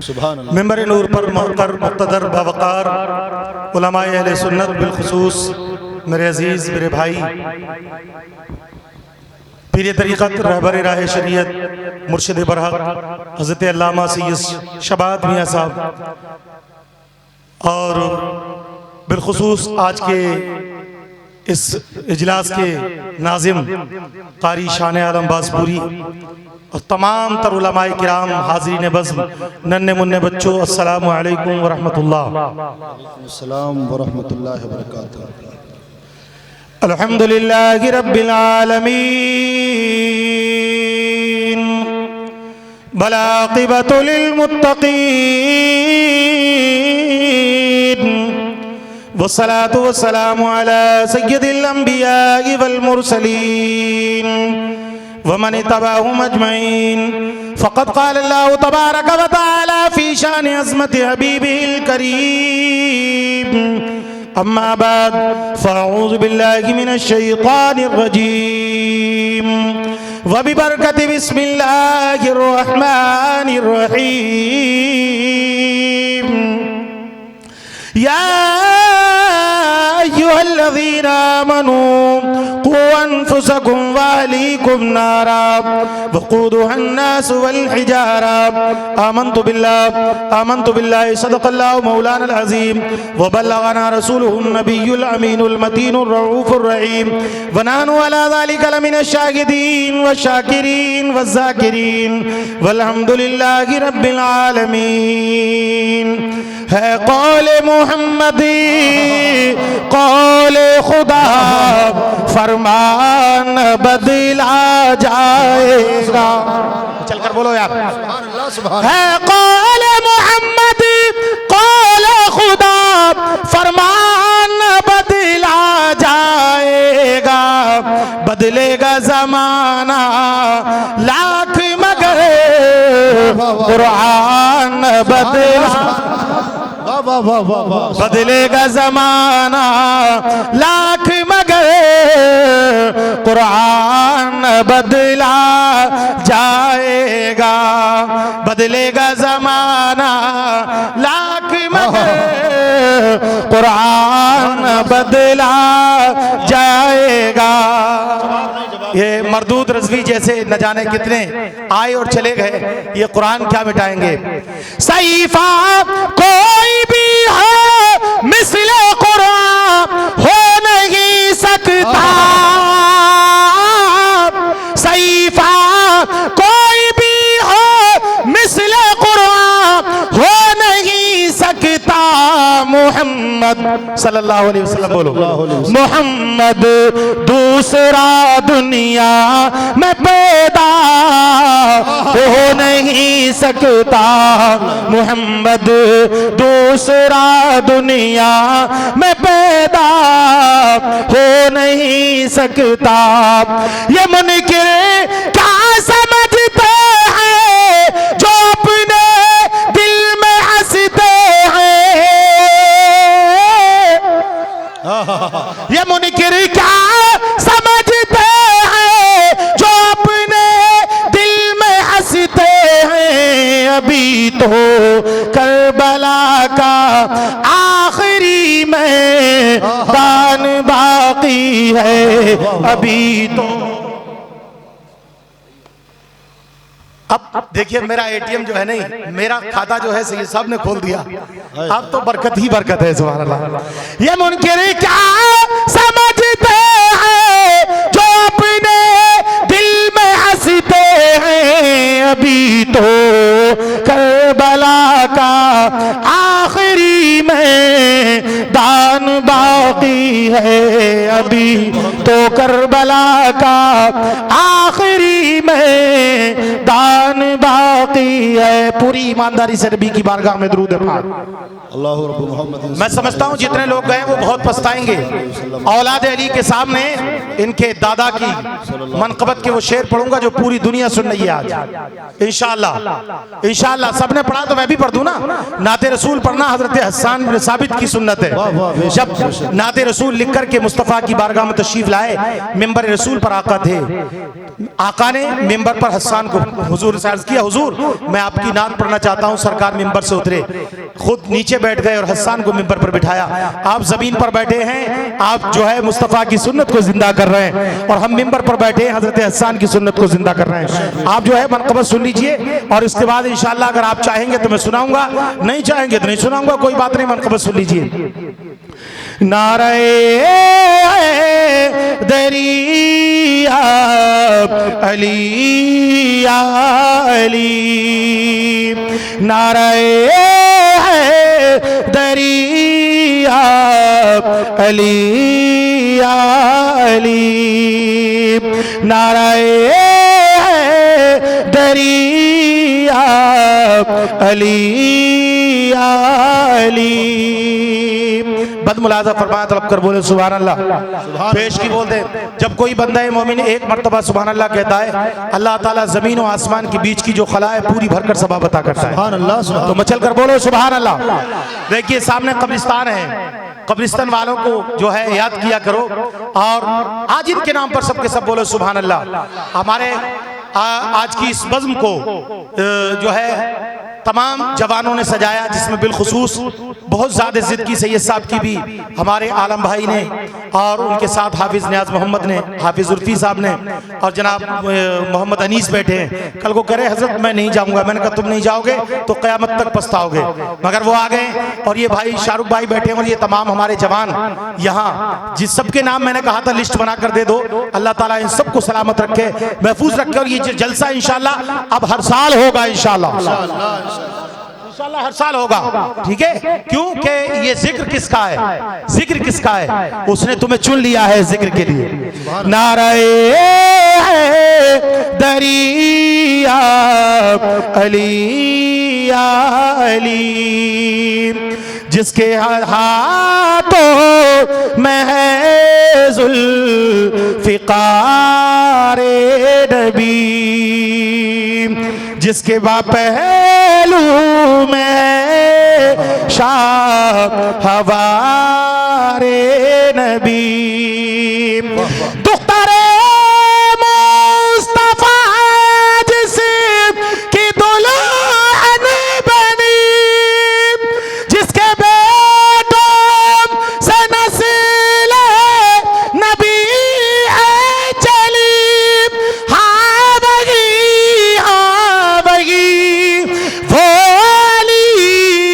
मिंबर नूर पर मुहक़र मुक़्तदर बावक़ार उलमाए अहले सुन्नत बिलखुसूस मेरे अजीज़ मेरे भाई पीर तरीक़त रहबर राह शरीयत मुर्शिद बरहक़ हज़रत अल्लामा सैयद शबात मियाँ साहब और बिलखुसूस आज के इस इजलास के नाज़िम कारी शान आलम बाज़पुरी और तमाम तर उलमाए किराम हाज़रीन बज़्म नन्हे मुन्ने बच्चों अस्सलामु अलैकुम व रहमतुल्लाह व बरकातुहू। अल्हम्दुलिल्लाहि रब्बिल आलमीन वल आक़िबतु लिल मुत्तक़ीन वस्सलातु वस्सलामु अला सय्यिदिल अंबियाइ वल मुरसलीन वमन तबाहुम अजमईन। फ़क़द क़ाल अल्लाहु तबारक व तआला फ़ी शान अज़मति हबीबिल करीम अम्मा बाद फ़अऊज़ु बिल्लाहि मिनश शैतानिर रजीम व बिबरकति बिस्मिल्लाहिर रहमानिर रहीम। या अय्युहल्लज़ीना आमनू क़ू अनफुसकुम व अहलीकुम नारा वक़ूदुहा अन्नास वल हिजारा आमन्तु बिल्लाहि सदक़ल्लाहु मौलाना अज़ीम व बल्लगना रसूलुहुन नबियुल अमीनुल मतीनुर रऊफ़ुर रहीम व नहनु अला ज़ालिका लमिनश शाहिदीन व शाकिरीन व ज़ाकिरीन वल्हम्दुलिल्लाहि रब्बिल आलमीन। है कौले मोहम्मदी कौले खुदा फरमान बदला जाएगा। चलकर बोलो यार। है कौले मोहम्मदी कौले खुदा फरमान बदला जाएगा। बदलेगा जमाना लाख मगर कुरान बदलेगा जमाना लाख मगर कुरान बदला जाएगा। बदलेगा जमाना लाख मगर कुरान बदला जाएगा। ये मरदूद रज़वी जैसे न जाने कितने आए और चले गए, ये कुरान क्या मिटाएंगे। सहीफा कोई भी हो मिसले कुरान हो नहीं सकता। सहीफा कोई भी हो मिसले कुरान हो नहीं सकता। मोहम्मद सल्लल्लाहु अलैहि वसल्लम बोलो। मोहम्मद दूसरा दुनिया में पैदा हो नहीं सकता। मोहम्मद दूसरा दुनिया में पैदा हो नहीं सकता। ये मुनकिर क्या समझते हैं जो अपने दिल में हंसते हैं। ये मुनकिर क्या समझते हैं जो अपने दिल में हंसते हैं। अभी तो करबला का आखिरी मैदान बाकी है। अभी तो अब देखिए मेरा एटीएम जो है नहीं, मेरा खाता जो है सैयद साहब ने खोल दिया। अब तो बरकत ही बरकत है सुभान अल्लाह। ये मुनकिर क्या समझते हैं जो अपने दिल में हंसते हैं। अभी तो करबला का आखिरी मैदान बाकी है। अभी तो करबला का आखिरी मैदान बाकी है। पूरी ईमानदारी से नबी की बारगाह में दुरूद पाक। मैं समझता हूँ जितने लोग गए वो बहुत पछताएंगे। औलाद अली के सामने इनके दादा की मनक़बत के वो शेर पढ़ूंगा जो पूरी दुनिया सुन रही है आज इंशाअल्लाह। इंशाअल्लाह सबने पढ़ा तो मैं भी पढ़ दूं ना। नाते रसूल पढ़ना हजरत हसन बिन साबित की सुन्नत है। जब नाते रसूल लिख कर के मुस्तफ़ा की बारगाह में तशरीफ लाए, मिंबर रसूल पर आका थे। आका ने मिंबर पर हसन को हुजूर से अर्ज़ किया, हुजूर मैं आपकी नात पढ़ना चाहता हूँ। सरकार मिंबर से उतरे, खुद नीचे बैठ गए और हसन को मिंबर पर बिठाया। आप जमीन पर बैठे हैं, आप जो है मुस्तफ़ा की सुन्नत को जिंदा कर रहे हैं, और हम मिंबर पर बैठे हैं हजरत हसन की सुन्नत को जिंदा कर रहे हैं। आप जो है मनक़बत सुन लीजिए, और इसके बाद इंशाअल्लाह अगर आप चाहेंगे तो मैं सुनाऊंगा, नहीं चाहेंगे तो नहीं सुनाऊंगा, कोई बात नहीं, मनक़बत सुन लीजिए। नारे दरिया अली या अली, नारे दरिया अली या अली, नारे दरिया अली या अली। बदमुलाजा फरमाया, तलब कर बोले सुभान अल्लाह। पेश की बोल दे, जब कोई बंदा मोमिन एक मर्तबा सुभान अल्लाह कहता है, अल्लाह ताला जमीन और आसमान के बीच की जो खला है पूरी भरकर सबाब अता करता है। सुभान अल्लाह। तो मचल कर बोलो सुभान अल्लाह। देखिए सामने कब्रिस्तान है, कब्रिस्तान वालों को जो है याद किया करो, और आज इनके नाम पर सबके सब बोलो सुभान अल्लाह। हमारे आज की इस बज़्म को जो है तमाम जवानों ने सजाया, जिसमें बिलखुसूस बहुत ज़्यादा ज़िद्दी सैयद साहब की भी हमारे आलम भाई ने, और उनके साथ हाफिज़ नियाज मोहम्मद ने, हाफिज़ उर्फी साहब ने, और जनाब मोहम्मद अनीस बैठे हैं। कल को कह रहे हज़रत मैं नहीं जाऊँगा, मैंने कहा तुम नहीं जाओगे तो क़यामत तक पछताओगे, मगर वो आ गए। और ये भाई शाहरुख भाई बैठे हैं, और ये तमाम हमारे जवान यहाँ, जिस सबके नाम मैंने कहा था लिस्ट बना कर दे दो, अल्लाह ताला इन सबको सलामत रखे, महफूज रखे। और ये जलसा इंशाअल्लाह अब हर साल होगा, इंशाअल्लाह हर साल होगा, ठीक है। क्योंकि ये जिक्र किसका है, जिक्र किसका है, उसने तुम्हें चुन लिया है जिक्र के लिए। नारे दरिया अली या अली, जिसके हाथों में है ज़ुल्फ़िकार नबी, जिसके पहलू में शाह हवारे नबी, दुख्तारे मुस्तफा जिसकी दुल्हन बनी, जिसके बेटों से नस्ल नबी है चली, हाँ वही वो अली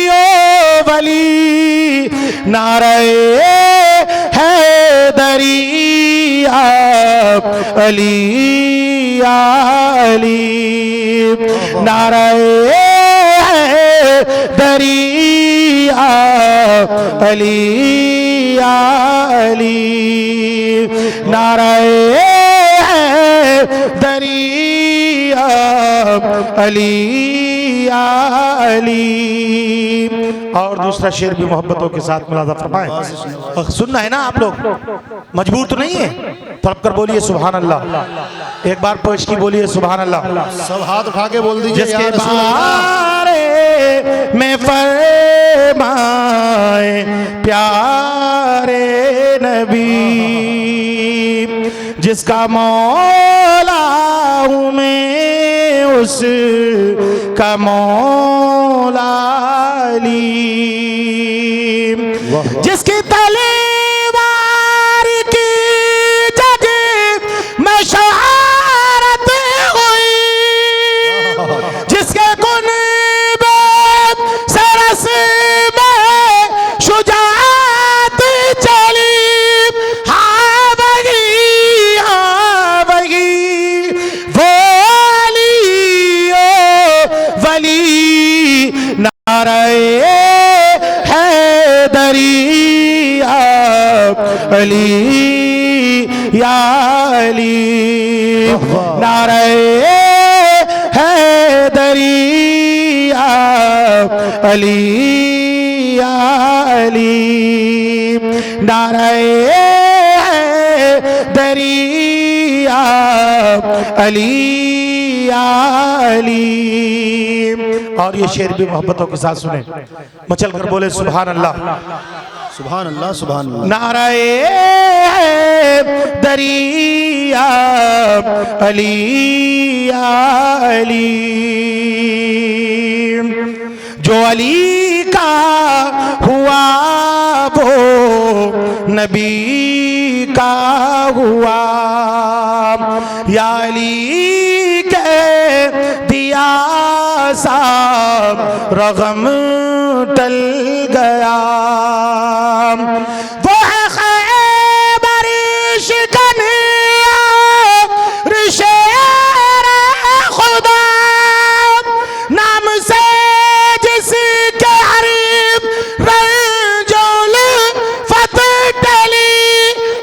ओ वली, नारे है दरिया अली या अली, नारे है दरिया अली या अली, नारे है दरिया अली या अली। और दूसरा शेर भी मोहब्बतों के साथ मुलाज़ा फरमाएं। सुनना है ना आप लोग, मजबूर तो नहीं है, तलब कर बोलिए सुभान अल्लाह। एक बार पेश की बोलिए सुभान अल्लाह। सब हाथ उठा के बोल दीजिए। जिसके बारे में फरमाए प्यारे नबी, जिसका मौला हूँ मैं उसका मौला अली, जिसकी तलवार की जगह में शहारत हुई, जिसके कुनबे सरस में शुजाअत चली, हाँ वही वो अली ओ वली, नारे है दरिया अली या अली, नारे है दरिया अली या अली, नारे है दरिया अली या अली। और ये शेर भी मोहब्बतों के साथ सुने, मचल कर बोले सुभान अल्लाह। सुभान अल्लाह सुभान अल्लाह। नाराए दरिया अली या अली, जो अली का हुआ वो नबी का हुआ, या अली के दिया सा रगम टल गया। वो है खैबर शिकनिया शेर खुदा, नाम से जिसके हरीफ रंजोल फतेह टली।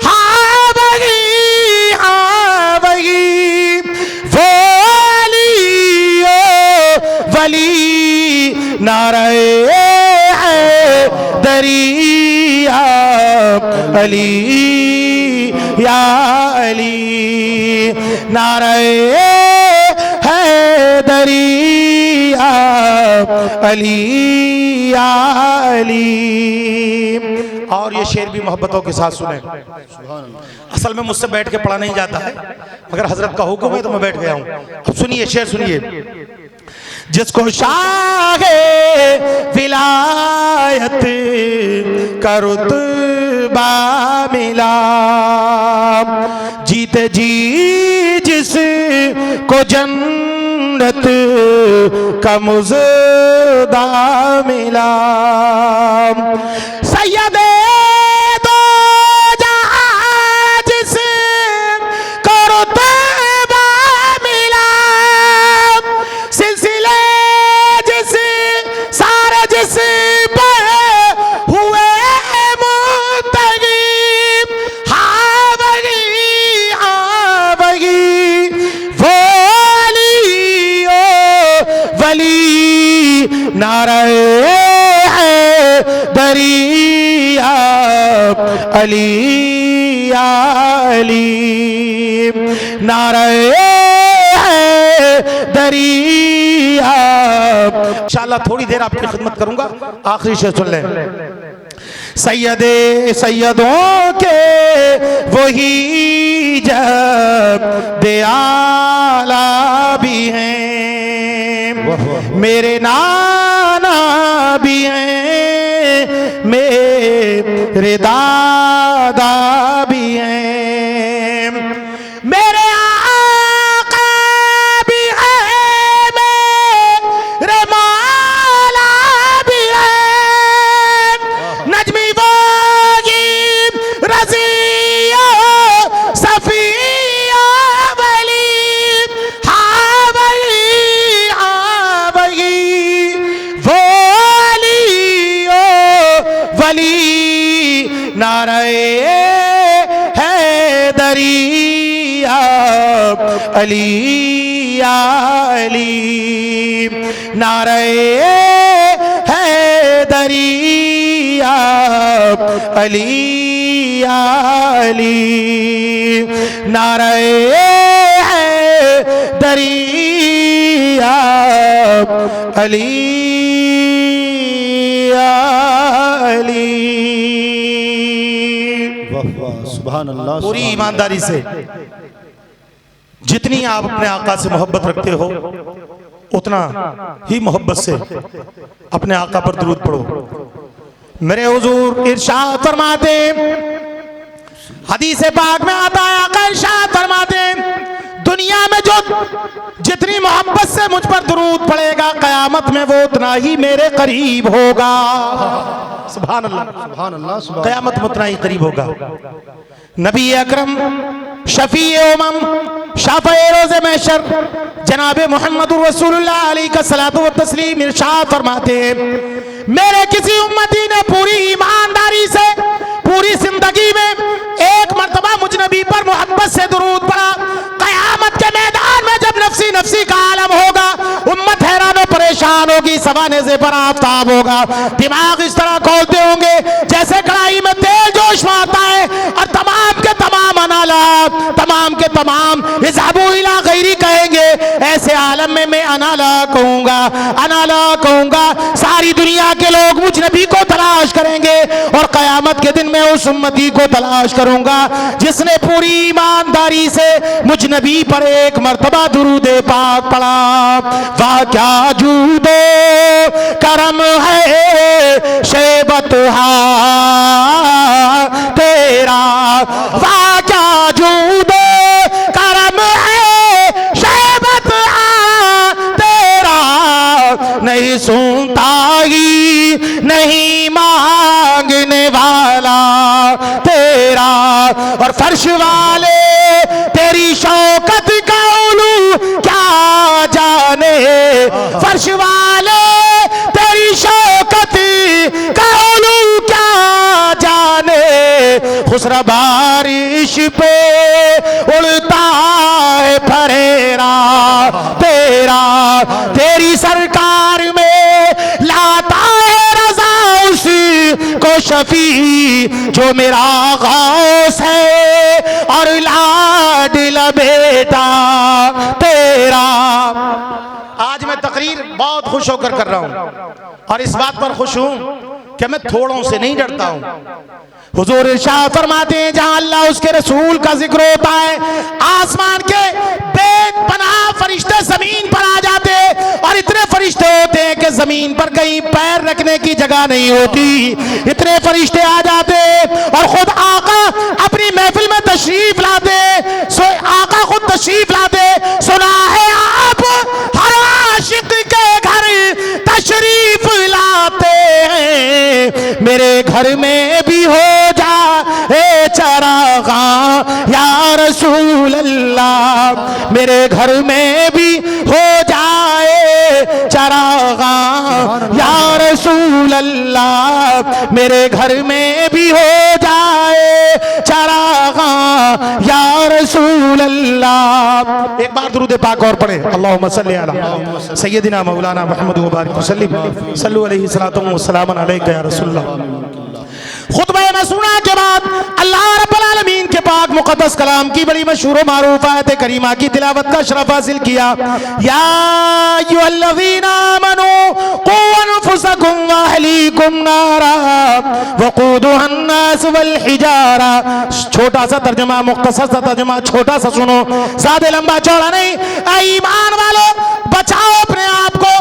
हाँ वही वो अली ओ वली, नाराए दरिया अली या अली, नाराए है दरिया अली या अली। और ये शेर भी मोहब्बतों के साथ सुने। असल में मुझसे बैठ के पढ़ा नहीं जाता है, मगर हजरत का हुक्म है तो मैं बैठ गया हूं। अब सुनिए शेर सुनिए। जिसको शाहे विलायत का रुतबा मिला, जीते जी जिसको जन्नत का मुज़दा मिला, सैयदे दो जहां जिसको रुतबा मिला, सिलसिले जिस सारे जिस पर हुए मुत्तकीब। हाँ वही वो अली ओ वली, नाराए है दरिया अली या अली, नाराए दरिया। इंशाअल्लाह थोड़ी देर आपकी खिदमत करूंगा, आखिरी शेर सुन लें। सैयदे सैयदों के वही जब दे आला भी हैं, मेरे नाना भी हैं, मेरे दादा भी हैं, मेरे आका भी हैं, मेरे मौला भी हैं, नजमी वागी रज़िया सफिया वली। हाँ वही वो अली ओ वली, नाराए है दरिया अली या अली, नाराए है दरिया अली या अली, नाराए है दरिया अली या अली। सुभान अल्लाह। पूरी ईमानदारी से जितनी आप अपने आका से मोहब्बत रखते हो, उतना ही मोहब्बत से अपने आका पर दुरूद पढ़ो। मेरे हुजूर इरशाद फरमाते, हदीस पाक में आता है, आका इरशाद फरमाते, दुनिया में जो जितनी मोहब्बत से मुझ पर दुरूद पड़ेगा, कयामत में वो उतना ही मेरे करीब होगा। सुभान अल्लाह, सुभान अल्लाह। कयामत में उतना ही करीब होगा। नबी अकरम शफी उमम शाफ़े रोज़े महशर जनाब मोहम्मद रसूलुल्लाह अलैहि सलातो व तस्लीम इरशाद फरमाते हैं, मेरे किसी उम्मती ने पूरी ईमानदारी से पूरी जिंदगी में एक मर्तबा मुझ नबी पर मोहब्बत से दुरूद पढ़ा, कयामत के मैदान में जब नफसी नफसी का आलम होगा, उम्मत हैरान और परेशान होगी, सवाने से पर आफ्ताब होगा, दिमाग इस तरह खोलते होंगे जैसे कढ़ाई में तेल जोश में आता है, और तमाम के तमाम अनाला तमाम के तमाम इज़हाबू इला गैरी कहेंगे, ऐसे आलम में मैं अनाला कहूंगा, अनाला कहूंगा, सारी दुनिया के लोग मुझ नबी को तलाश करेंगे और कयामत के दिन मैं उस उम्मती को तलाश करूंगा जिसने पूरी ईमानदारी से मुझ नबी पर एक मर्तबा दुरूद पाक पढ़ा। वाह क्या जूदो करम है शेबत तेरा, वाह क्या जूदो करम है शेबत तेरा, नहीं सुनता ही नहीं मांगने वाला तेरा, और फर्श वाले तेरी शौकत का उलू क्या जाने, फर्श वाले तेरी शौकत का उलू क्या जाने, खुसरा बारिश पे उड़ता है फरेरा तेरा, तेरी सरकार में लाता है रजा उसी को शफी जो मेरा गौस है और लाडला बेटा तेरा। आज मैं तकरीर बहुत खुश होकर कर रहा हूं और इस बात पर खुश हूं कि मैं थोड़ों से नहीं डरता हूं। हुजूर इरशाद फरमाते हैं जहां अल्लाह उसके रसूल का जिक्र होता है, आसमान के बेपनाह फरिश्ते जमीन पर आ जाते और इतने फरिश्ते होते हैं कि जमीन पर कहीं पैर रखने की जगह नहीं होती, इतने फरिश्ते आ जाते और खुद आका अपनी महफिल में तशरीफ लाते, आका खुद तशरीफ लाते। सुना है आप हर आशिक के घर तशरीफ लाते हैं, मेरे घर में भी हो जा ए चरागा या रसूल अल्लाह, मेरे घर में भी हो जाए चरागा या रसूल अल्लाह, मेरे घर में भी हो जाए चरागा या रसूल अल्लाह। एक बार दुरूद पाक और पढ़े, अल्लाहुम्मा सल्ली अला सय्यदिना मौलाना मुहम्मद व बारिक वसल्लिम सल्लु अलैहि सलातु व सलाम अलैका या रसूलल्लाह। खुतबा मसूना के बाद अल्लाह रब्बुल आलमीन के पाक मुकद्दस कलाम की बड़ी मशहूर मारूफ आयत करीमा की तिलावत का शरफ हासिल किया। या अय्युहल्लज़ीना आमनू कू अनफुसकुम व अहलीकुम नारा वक़ूदुहा अन्नास वल हिजारा। छोटा सा तर्जुमा, मुख्तसर सा तर्जुमा, छोटा सा सुनो, ज़्यादा लंबा चौड़ा नहीं। ऐ ईमान वालों, बचाओ अपने आप को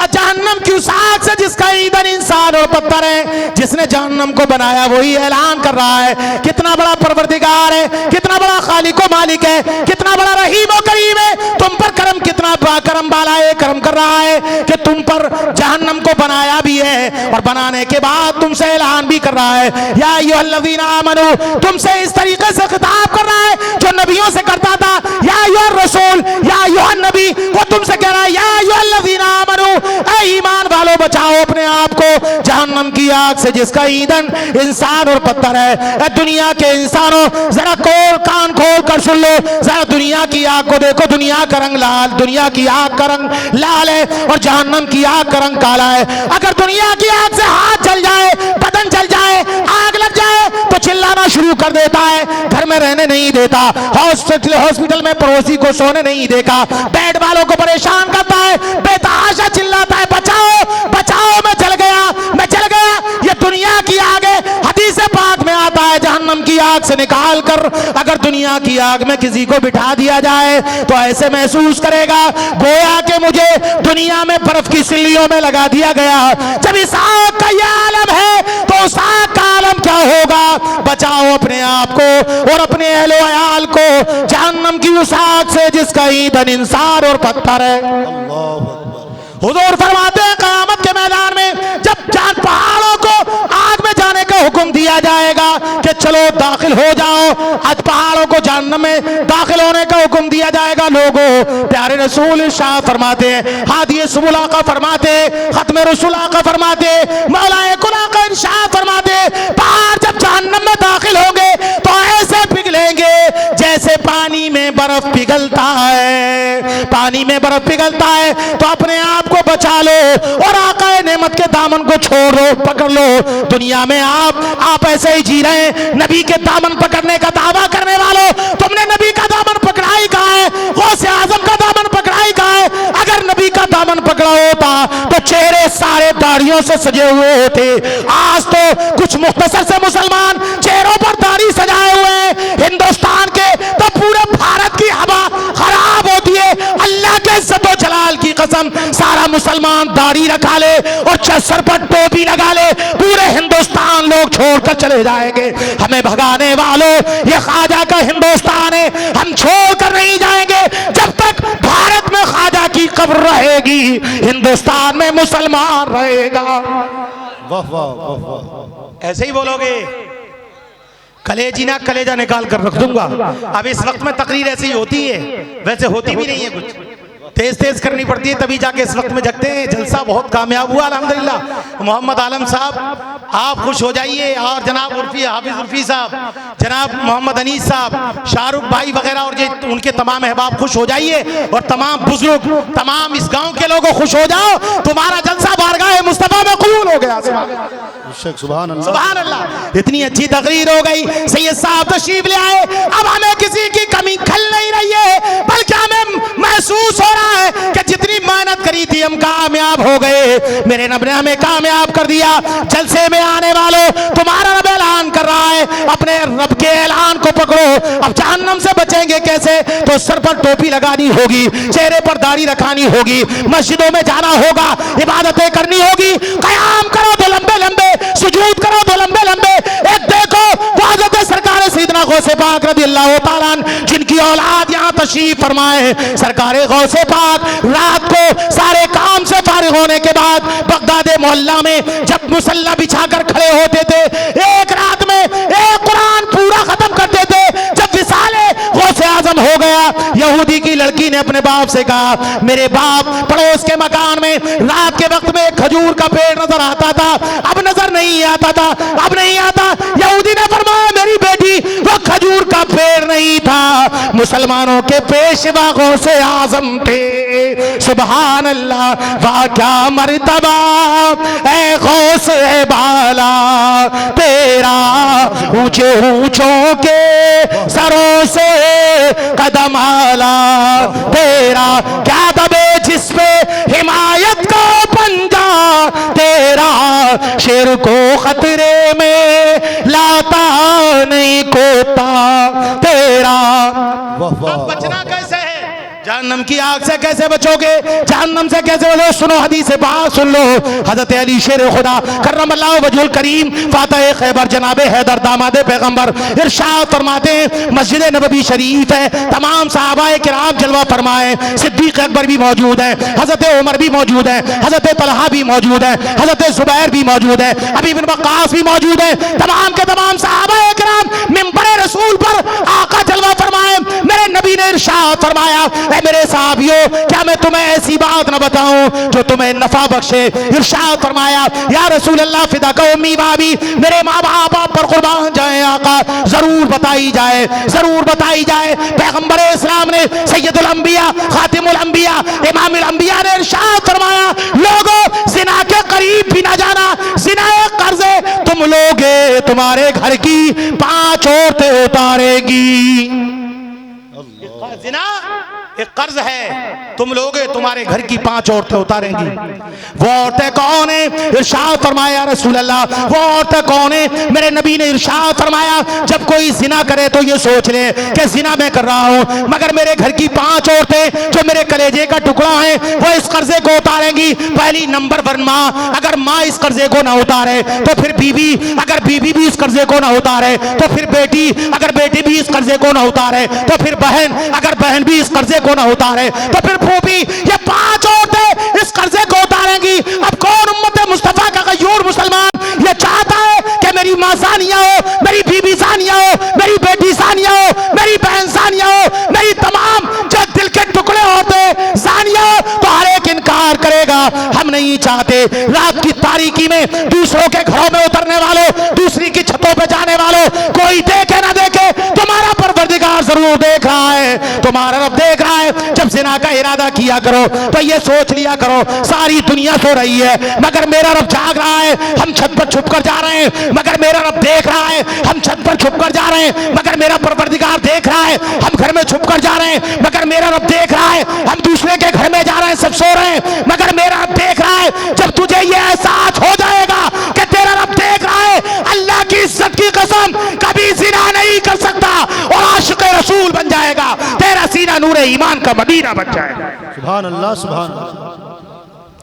जहन्नम की उस आग से जिसका ईंधन इंसान और पत्थर है। जिसने जहन्नम को बनाया वही ऐलान कर रहा है कितना बड़ा परवरदिगार है, कितना बड़ा खालिक व मालिक है, कितना बड़ा रहीम व करीम है, तुम पर करम कितना करम वाला है, करम कर रहा है कि तुम पर जहन्नम को बनाया भी है और बनाने के बाद तुमसे ऐलान भी कर रहा है। या अय्युहल्लज़ीना आमनू, तुमसे इस तरीके से खिताब कर रहा है जो नबियों से करता था। या अय्युहर रसूल, या अय्युहन नबी, वो तुमसे कह रहा है या अय्युहल्लज़ीना आमनू, ऐ ईमान वालों बचाओ अपने आप को जहन्नम की आग से जिसका ईंधन इंसान और पत्थर है। दुनिया के इंसानों जरा कान खोल कर सुन लो, जरा दुनिया की आग को देखो, दुनिया का रंग लाल, दुनिया की आग का रंग लाल है और जहन्नम की आग का रंग काला है। अगर दुनिया की आग से हाथ जल जाए, बदन जल जाए, आग लग जाए तो चिल्लाना शुरू कर देता है, घर में रहने नहीं देता, हॉस्पिटल में पड़ोसी को सोने नहीं देगा, बेड वालों को परेशान करता है, बेतहाशा चिल्लाता है बचाओ बचाओ, मैं जल गया, मैं जल गया। ये दुनिया की आग है। हदीस पाक में आता है जहन्नम की आग से निकाल कर अगर दुनिया की आग में किसी को बिठा दिया जाए तो ऐसे महसूस करेगा गोया कि मुझे दुनिया में बर्फ की सिल्लियों में लगा दिया गया। जब इस आग का यह आलम है तो उस आग का आलम क्या होगा। बचाओ अपने आप को और अपने अहलो अयाल को जहन्नम की उस आग से जिसका ईंधन इंसान और पत्थर है। हुजूर फरमाते हैं क़यामत के मैदान में जब जान पहाड़ों को आग में जाने का हुक्म दिया जाएगा कि चलो दाखिल हो जाओ, आज पहाड़ों को जहन्नम में दाखिल होने का हुक्म दिया जाएगा। लोगों, प्यारे रसूल शाह फरमाते हैं, हादी सुबुल आका फरमाते, खत्म रसूल आका फरमाते, मौलाए कुल आका इरशाद फरमाते, पहाड़ जब जहन्नम में दाखिल होंगे तो ऐसे पिघलेंगे जैसे पानी में बर्फ पिघलता है। पानी में बर्फ पिघलता है तो अपने आप को बचा लो और आका नेमत के दामन को छोड़ लो, पकड़ लो। दुनिया में आप ऐसे ही जी रहे हैं। नबी के दामन पकड़ने का दावा करने वालों, तुमने नबी का दामन पकड़ा ही कहा है, गौसे आजम का दामन पकड़ा ही कहा है। अगर नबी का दामन दाढ़ियों से सजे हुए होते। आज तो कुछ मुख्तसर से मुसलमान चेहरों पर दाढ़ी सजाए हुए हैं। हिंदुस्तान के तो पूरे भारत की हवा खराब होती है। अल्लाह के इज्जत व जलाल की कसम, सारा मुसलमान दाढ़ी रखा ले और सर पर टोपी लगा ले, पूरे हिंदुस्तान लोग छोड़कर चले जाएंगे। हमें भगाने वालों, ये ख्वाजा का हिंदुस्तान है, हम छोड़कर नहीं जाएंगे। जब तक भारत में ख्वाजा की कब्र रहेगी, हिंदुस्तान में मुसलमान रहेगा। वाह वाह वाह वाह। ऐसे ही बोलोगे, कलेजी ना कलेजा निकाल कर रख दूंगा। अब इस वक्त में तकरीर ऐसी होती है, वैसे होती भी नहीं है, कुछ तेज तेज करनी पड़ती है, तभी जाके इस वक्त में जगते हैं। जलसा बहुत कामयाब हुआ अल्हम्दुलिल्लाह। मोहम्मद आलम साहब आप खुश हो जाइए, और जनाब उर्फी हाफिज उर्फी साहब, जनाब मोहम्मद अनीस साहब, शाहरुख भाई वगैरह और जो उनके तमाम अहबाब खुश हो जाइए, और तमाम बुजुर्ग, तमाम इस गांव के लोगों खुश हो जाओ। तुम्हारा जलसा बारगाह मुस्तफा में कबूल हो गया। सुभान अल्लाह, सुभान अल्लाह। इतनी अच्छी तकरीर हो गई, सैयद साहब तशरीफ ले आए। अब हमें किसी की कमी खल नहीं रही है, बल्कि हमें महसूस हो रहा है कि जितनी मेहनत करी थी हम कामयाब हो गए। मेरे रब ने हमें कामयाब कर दिया। जलसे में आने वालों, तुम्हारा रब ऐलान कर रहा है, अपने रब के ऐलान को पकड़ो। अब जहन्नम से बचेंगे कैसे? तो सर पर टोपी लगानी होगी, चेहरे पर दाढ़ी रखानी होगी, मस्जिदों में जाना होगा, इबादतें करनी होगी, कयाम करो तो लंबे लंबे, सुजूद करो तो लंबे लंबे। एक देखो हज़रत सरकार सैयदना गौसे पाक रज़ियल्लाहु ताला अन्हु, जिनकी औलाद यहाँ तशरीफ फरमाए। सरकार गौसे पाक रात को सारे काम से फारिग होने के बाद बगदाद मोहल्ला में जब मुसल्ला बिछाकर खड़े होते थे, एक रात में एक कुरान पूरा खत्म करते थे। जब विसाले गौसे आजम हो गया, यहूदी की लड़की ने अपने बाप से कहा, मेरे बाप, पड़ोस के मकान में रात के वक्त में एक खजूर का पेड़ नजर आता था, अब नजर नहीं आता था, अब नहीं आता। यहूदी ने फरमाया, मेरी बेटी, वो खजूर का पेड़ नहीं था, मुसलमानों के पेशवा गौसे आजम थे। सुभान अल्लाह, वाह क्या मर्तबा ऐ गौसे बाला तेरा, ऊंचे ऊंचों के सरों से कदम आला तेरा, क्या दबे जिस पे हिमायत का पंजा तेरा, शेर को खतरे में लाता नहीं कोता तेरा। अब बचना कैसे है? जहन्नम की आग से कैसे बचोगे? जहन्नम से कैसे बचोगे? सुनो हदीस बात सुन लो। हजरत अली शेर खुदा करमल्लाहु वजहुल करीम फातह खैबर जनाब हैदर दामाद पैगंबर इरशाद फरमाते हैं, मस्जिद नबवी शरीफ है, तमाम सहाबाए किराम जलवा फरमाए, सिद्दीक अकबर भी मौजूद है, हजरत उमर भी मौजूद है, हजरत तलहा भी मौजूद है, हजरत जुबैर भी मौजूद है, अबी बिन वक्कास भी मौजूद है। तमाम के तमाम सहाबाए किराम मिंबर रसूल पर आका जलवा फरमाए। मेरे नबी ने इरशाद फरमाया, मेरे साहबियों, क्या मैं तुम्हें ऐसी बात न बताऊं जो तुम्हें नफा बख्शे? इरशाद फरमाया, या रसूल अल्लाह फिदा का उम्मी बाबी, मेरे माँ बाप आप पर कुर्बान जाए आका, जरूर बताई जाए, जरूर बताई जाए। पैगंबर इस्लाम ने, सैयदुल अंबिया, खातिमुल अंबिया, इमामुल अंबिया ने इरशाद फरमाया, लोगों जिना के करीब भी ना जाना, जिना एक कर्ज है, तुम लोगे तुम्हारे घर की 5 औरतें उतारेगी। जिना एक कर्ज है, तुम लोगे तुम्हारे घर की 5 औरतें उतारेंगी। वो औरतें कौन है? इरशाद फरमाया रसूल अल्लाह, वो औरतें कौन है? मेरे नबी ने इरशाद फरमाया, जब कोई जिना करे तो ये सोच ले कि जिना मैं कर रहा हूं, मगर मेरे घर की 5 औरतें जो मेरे कलेजे का टुकड़ा है वो इस कर्जे को उतारेंगी। पहली नंबर 1 माँ, अगर माँ इस कर्जे को ना उतारे तो फिर बीवी, अगर बीवी भी इस कर्जे को ना उतारे तो फिर बेटी, अगर बेटी भी इस कर्जे को ना उतारे तो फिर बहन, अगर बहन भी इस कर्जे को ना उतारे तो फिर फूफी। ये 5 औरतें इस कर्जे को उतारेंगी। अब कौन उम्मत मुस्तफा का गयूर मुसलमान ये चाहता है कि मेरी माँ सानिया हो, मेरी बीबी सानिया हो, मेरी बेटी सानिया हो, मेरी बहन सानिया हो, मेरी तमाम जो दिल के टुकड़े होते सानिया हो, तो हर एक इनकार करेगा। हम नहीं चाहते। रात की तारीकी में दूसरों के घरों में उतरने वालों, दूसरी की छतों पे जाने वालों, कोई देखे ना देखे, तुम्हारा परवरदिगार जरूर देख रहा है, तुम्हारा रब देख रहा है। जब जिना का इरादा किया करो तो ये सोच लिया करो, सारी दुनिया सो रही है मगर मेरा रब जाग रहा है। हम छत पर छुप कर जा रहे हैं मगर मेरा रब देख रहा है। हम छत पर छुप कर जा रहे हैं मगर मेरा परवरदिगार देख रहा है। हम घर में छुप कर जा रहे हैं मगर मेरा रब देख रहा है। हम दूसरे के घर में जा रहे हैं, सब सो रहे हैं मगर मेरा रब देख रहा है। जब तुझे ये एहसास सीना नूरे ईमान का मदीना बन जाएगा। सुभान अल्लाह, सुभान अल्लाह,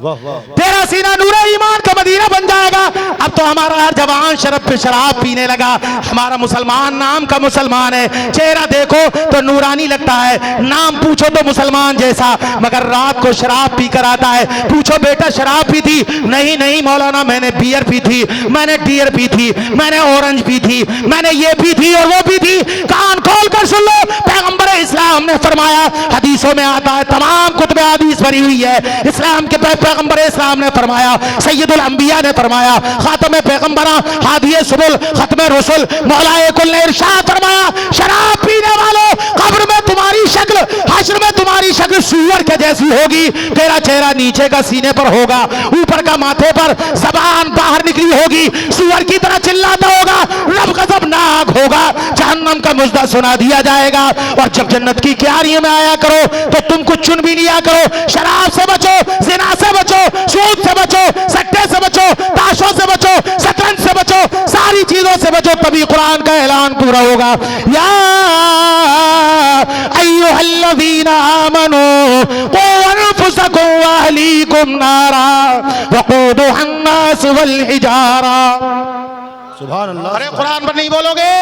वाह वाह। तेरा सीना नूरे ईमान का मदीना बन जाएगा। अब तो हमारा हर जवान शराब पीने लगा। हमारा मुसलमान नाम का मुसलमान है, चेहरा देखो तो नूरानी लगता है, नाम पूछो तो मुसलमान जैसा, मगर रात को शराब पी कर आता है। पूछो बेटा शराब पी थी? नहीं नहीं मौलाना, मैंने बियर पी थी, मैंने डियर पी थी, मैंने ऑरेंज पी थी, मैंने ये पी थी और वो पी थी। कान खोल कर सुन लो, पैगंबर इस्लाम ने फरमाया, हदीसों में आता है, तमाम कुतुब हदीस भरी हुई है, इस्लाम के पैगंबर इस्लाम ने फरमाया, सैयदुल अंबिया ने फरमाया, खातम पैगंबरा, हादिए सुबुल, खत्म रसूल, मौलाए कुल ने इरशाद फरमाया, शराब पीने वालों, कब्र में तुम्हारी शक्ल, हश्र में तुम्हारी शक्ल सूअर के जैसी होगी। तेरा चेहरा नीचे का सीने पर होगा, ऊपर का माथे पर, जबान बाहर निकली होगी, सूअर की तरह चिल्लाता होगा, रब गज़बनाक होगा, जहन्नम का मुजदा सुना दिया जाएगा। और जब जन्नत की क्यारियों में आया करो तो तुम कुछ चुन भी लिया करो। शराब से बचो, जिना से बचो, सूद से बचो, सट्टे से बचो, ताशों से बचो, शतरंज से बचो, सारी चीजों से बचो, तभी कुरान का ऐलान पूरा होगा। या अय्युहल्लज़ीना आमनू क़ू अनफुसकुम व अहलीकुम नारा वक़ूदुहा अन्नास वल हिजारा। सुभान अल्लाह। अरे कुरान पर नहीं बोलोगे?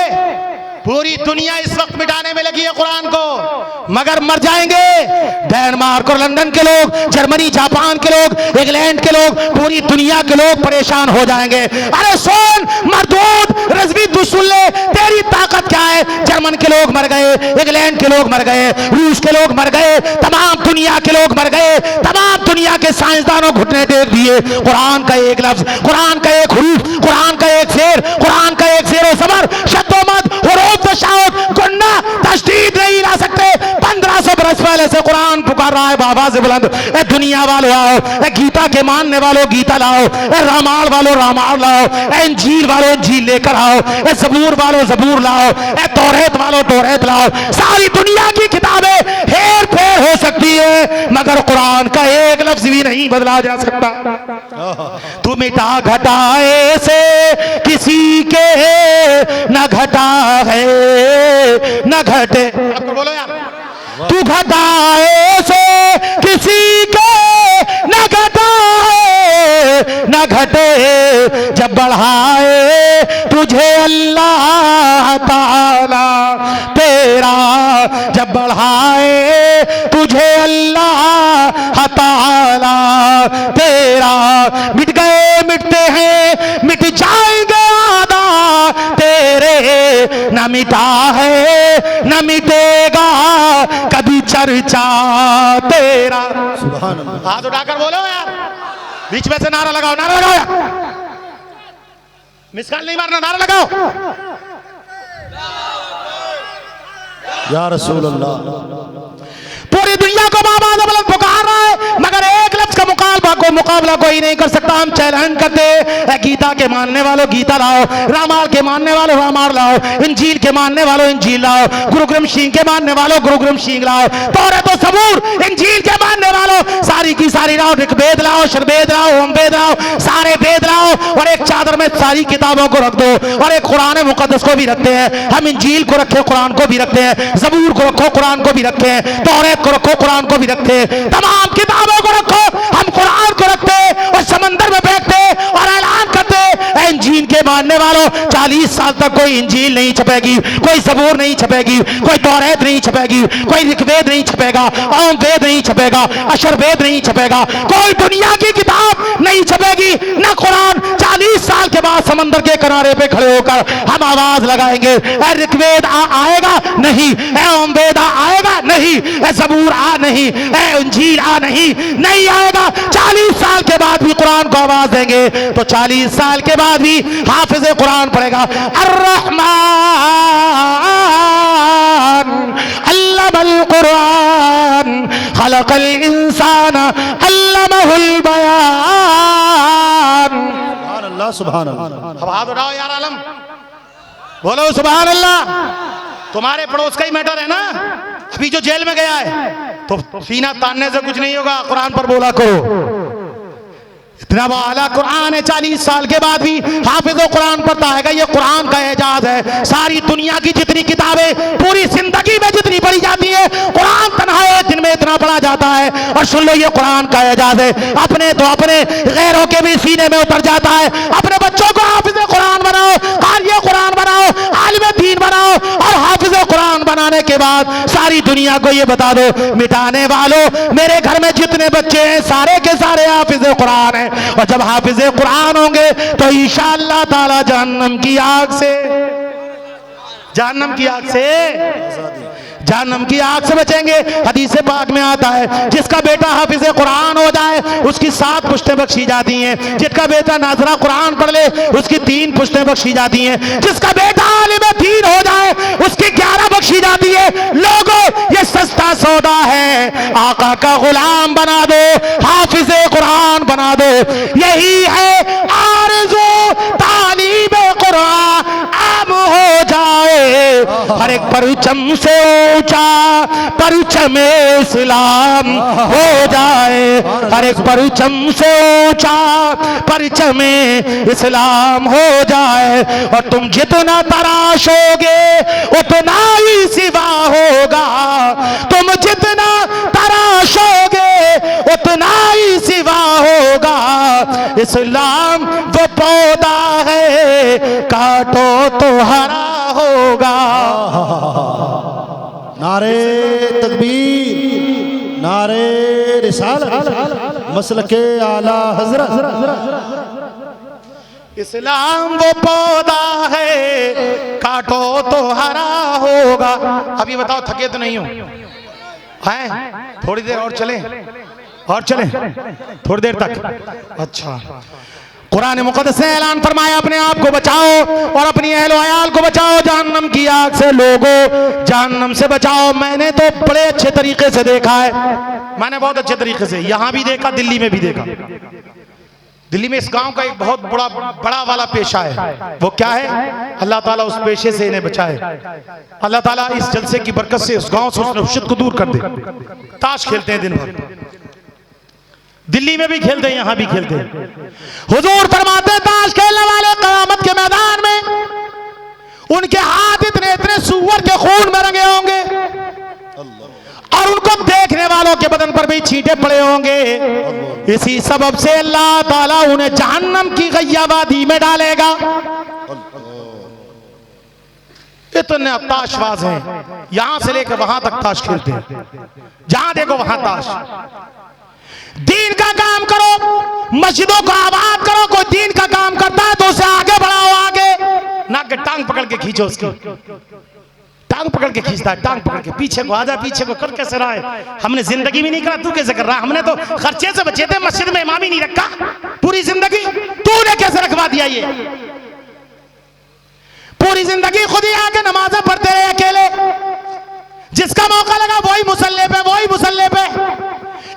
पूरी दुनिया इस वक्त मिटाने में लगी है कुरान को, मगर मर जाएंगे। डेनमार्क और लंदन के लोग, जर्मनी जापान के लोग, इंग्लैंड के लोग, पूरी दुनिया के लोग परेशान हो जाएंगे। अरे सोन मरदूद रजवी दुसुल्ले, तेरी ताकत क्या है? जर्मन के लोग मर गए, इंग्लैंड के लोग मर गए, रूस के लोग मर गए, तमाम दुनिया के लोग मर गए, तमाम दुनिया के साइंसदानों घुटने टेक दिए। कुरान का एक लफ्ज, कुरान का एक हुरूफ, कुरान का एक शेर, कुरान का एक शेर सबर, शब्दोमत और गुन्ना तशदीद नहीं ला सकते। 1500 बरस पहले से कुरान पुकार रहा है बाबा से बुलंद, ए दुनिया वालों आओ, ए गीता के मानने वालों गीता लाओ, ए रामायण वालों रामायण लाओ, ए इंजील वालों इंजील लेकर आओ, ए जबूर वालों जबूर लाओ, ए तौरेत वालों तौरेत लाओ। सारी दुनिया की किताबें हेर फेर हो सकती है, मगर कुरान का एक लफ्ज भी नहीं बदला जा सकता। तू मिटा घटाए से किसी के न घटा है न घटे। आपको बोलो यार, तू घटाए से किसी के न घटाए न घटे, जब बढ़ाए तुझे अल्लाह ताला तेरा, जब बढ़ाए तुझे अल्लाह ताला तेरा। मिट गए मिटते हैं मिट जाएंगे आदा तेरे, न मिटा है न मिटेगा कभी चर्चा तेरा। सुभान अल्लाह। हाथ उठाकर बोलो यार, बीच में से नारा लगाओ, नारा लगाओ यार, मिसकाल नहीं मारना, नारा लगाओ। या रसूल अल्लाह। पूरी दुनिया को बाबा बुलंद पुकार रहा है, मगर एक लफ्ज का मुकाबला कोई नहीं कर सकता। हम चैलेंज करते हैं, गीता के मानने वालों गीता लाओ, रामायण के मानने वालों रामायण लाओ, इंजील के मानने वालों इंजील लाओ, गुरु ग्रंथ सिंह के मानने वालों गुरु ग्रंथ सिंह लाओ, तौरात और ज़बूर इंजील के मानने वालों सारी की सारी लाओ, ऋग्वेद लाओ, यजुर्वेद लाओ, ओमवेद लाओ, सारे वेद लाओ, और एक चादर में सारी किताबों को रख दो, और एक कुरान मुकद्दस को भी रखते हैं। हम इंजील को रखे, कुरान को भी रखते हैं, ज़बूर को रखो, कुरान को भी रखते हैं, तौरात को रखो, कुरान को भी रखते हैं, तमाम किताबों को रखो, हम कुरान को रखते और समंदर में बैठते और ऐलान करते, इंजील के मानने वालों 40 साल तक कोई इंजील नहीं छपेगी, कोई ज़बूर नहीं छपेगी, कोई तौरात नहीं छपेगी, कोई ऋग्वेद नहीं छपेगा, ओम वेद नहीं छपेगा, अशरवेद नहीं छपेगा, कोई दुनिया की किताब नहीं छपेगी, न कुरान। 40 साल के बाद समंदर के किनारे पे खड़े होकर हम आवाज लगाएंगे, ए ऋग्वेद आएगा नहीं, ए ओम वेद आएगा नहीं, ए ज़बूर नहीं, ए इंजील नहीं आएगा। 40 साल के बाद भी कुरान को आवाज देंगे तो 40 साल के बाद भी हाफिज कुरान पढ़ेगा, अर्रहमान अल्लमल कुरान खलकल इंसान अल्लमहुल बयान। सुभान अल्लाह, सुभान अल्लाह। अब हाथ उठाओ यार आलम, बोलो सुभान अल्लाह। तुम्हारे पड़ोस का ही मैटर है ना, अभी जो जेल में गया है, तो सीना तानने से कुछ नहीं होगा, कुरान पर बोला करो। जनाब आला कुरान है, 40 साल के बाद भी हाफिज कुरान पढ़ता है। ये कुरान का एजाज है। सारी दुनिया की जितनी किताबें पूरी जिंदगी में जितनी पढ़ी जाती है, कुरान तन्हा एक दिन में इतना पढ़ा जाता है। और सुन लो, ये कुरान का एजाज है। अपने तो अपने, गैरों के भी सीने में उतर जाता है। अपने बच्चों को हाफिज कुरान बनाओ, कारी कुरान बनाओ, आलिम दीन बनाओ, और हाफिज कुरान बनाने के बाद सारी दुनिया को ये बता दो, मिटाने वालों, मेरे घर में जितने बच्चे हैं सारे के सारे हाफिज कुरान हैं। और जब हाफिज कुरान होंगे तो इंशाअल्लाह ताला जहन्नम की आग से, जहन्नम की आग से, जहन्नम की आग से बचेंगे। हदीस पाक में आता है, जिसका बेटा हाफिज कुरान हो जाए उसकी 7 पुश्तें बख्शी जाती हैं। जिसका बेटा नाज़रा कुरान पढ़ ले उसकी 3 पुश्तें बख्शी जाती हैं। जिसका बेटा आलिम दीन हो जाए उसकी 11 बख्शी जाती है। लोगों, ये सस्ता सौदा है। आका का गुलाम बना दो, हाफिज कुरान बना दो। यही है आरज़ू, तालीब कुरान आम हो जाए। हर एक परचम से ऊंचा परचम इस्लाम हो जाए। हर एक परचम से ऊंचा परचम इस्लाम हो जाए। और तुम जितना तराशोगे उतना ही सिवा होगा। तुम जितना तराशोगे उतना ही सिवा होगा। इस्लाम वो पौधा है, काटो तो हरा होगा। नारे तकबीर, नारे रिसालत, मसलके आला हजरत। इस्लाम वो पौधा है, काटो तो हरा होगा। अभी बताओ, थके तो नहीं हो? हैं? थोड़ी देर और चलें, और चलें थोड़ी देर तक। अच्छा, कुरान मुक़द्दस ने ऐलान फरमाया, अपने आप को बचाओ और अपनी अहल वयाल को बचाओ जहन्नम की आग से। लोगों, जहन्नम से बचाओ। मैंने तो बड़े अच्छे तरीके से देखा है, मैंने बहुत अच्छे तरीके से, यहां भी देखा, दिल्ली में भी देखा। दिल्ली में इस गांव का एक बहुत बड़ा वाला पेशा है। वो क्या है? अल्लाह ताला उस पेशे से इन्हें बचाए। अल्लाह ताला इस जलसे की बरकत से उस गांव से उस नफशत को दूर कर दे। ताश खेलते हैं दिन भर, दिल्ली में भी खेलते हैं, यहां भी खेलते हैं। हुजूर फरमाते, ताश खेलने वाले क़यामत के मैदान में उनके हाथ इतने इतने सूअर के खून में रंगे होंगे और उनको देखने वालों के बदन पर भी छींटे पड़े होंगे। इसी सबब से अल्लाह ताला उन्हें जहन्नम की गैया वादी में डालेगा। इतने ताशबाज हैं, यहां से लेकर वहां तक ताश खेलते हैं, जहां देखो वहां ताश। दीन का काम करो, मस्जिदों को आबाद करो। कोई दीन का काम करता है तो उसे आगे बढ़ाओ, आगे ना कि टांग पकड़ के खींचो उसकी। टांग पकड़ के खींचता है, टांग पकड़ के पीछे को आजा, पीछे को कर कैसे रहा है? हमने जिंदगी में नहीं करा, तू कैसे कर रहा है? हमने तो खर्चे से बचे थे, मस्जिद में इमाम ही नहीं रखा पूरी जिंदगी। तूने कैसे रखवा दिया? ये पूरी जिंदगी खुद ही आके नमाजें पढ़ते रहे अकेले। जिसका मौका लगा वही मुसल्ले पे, वही मुसल्ले पे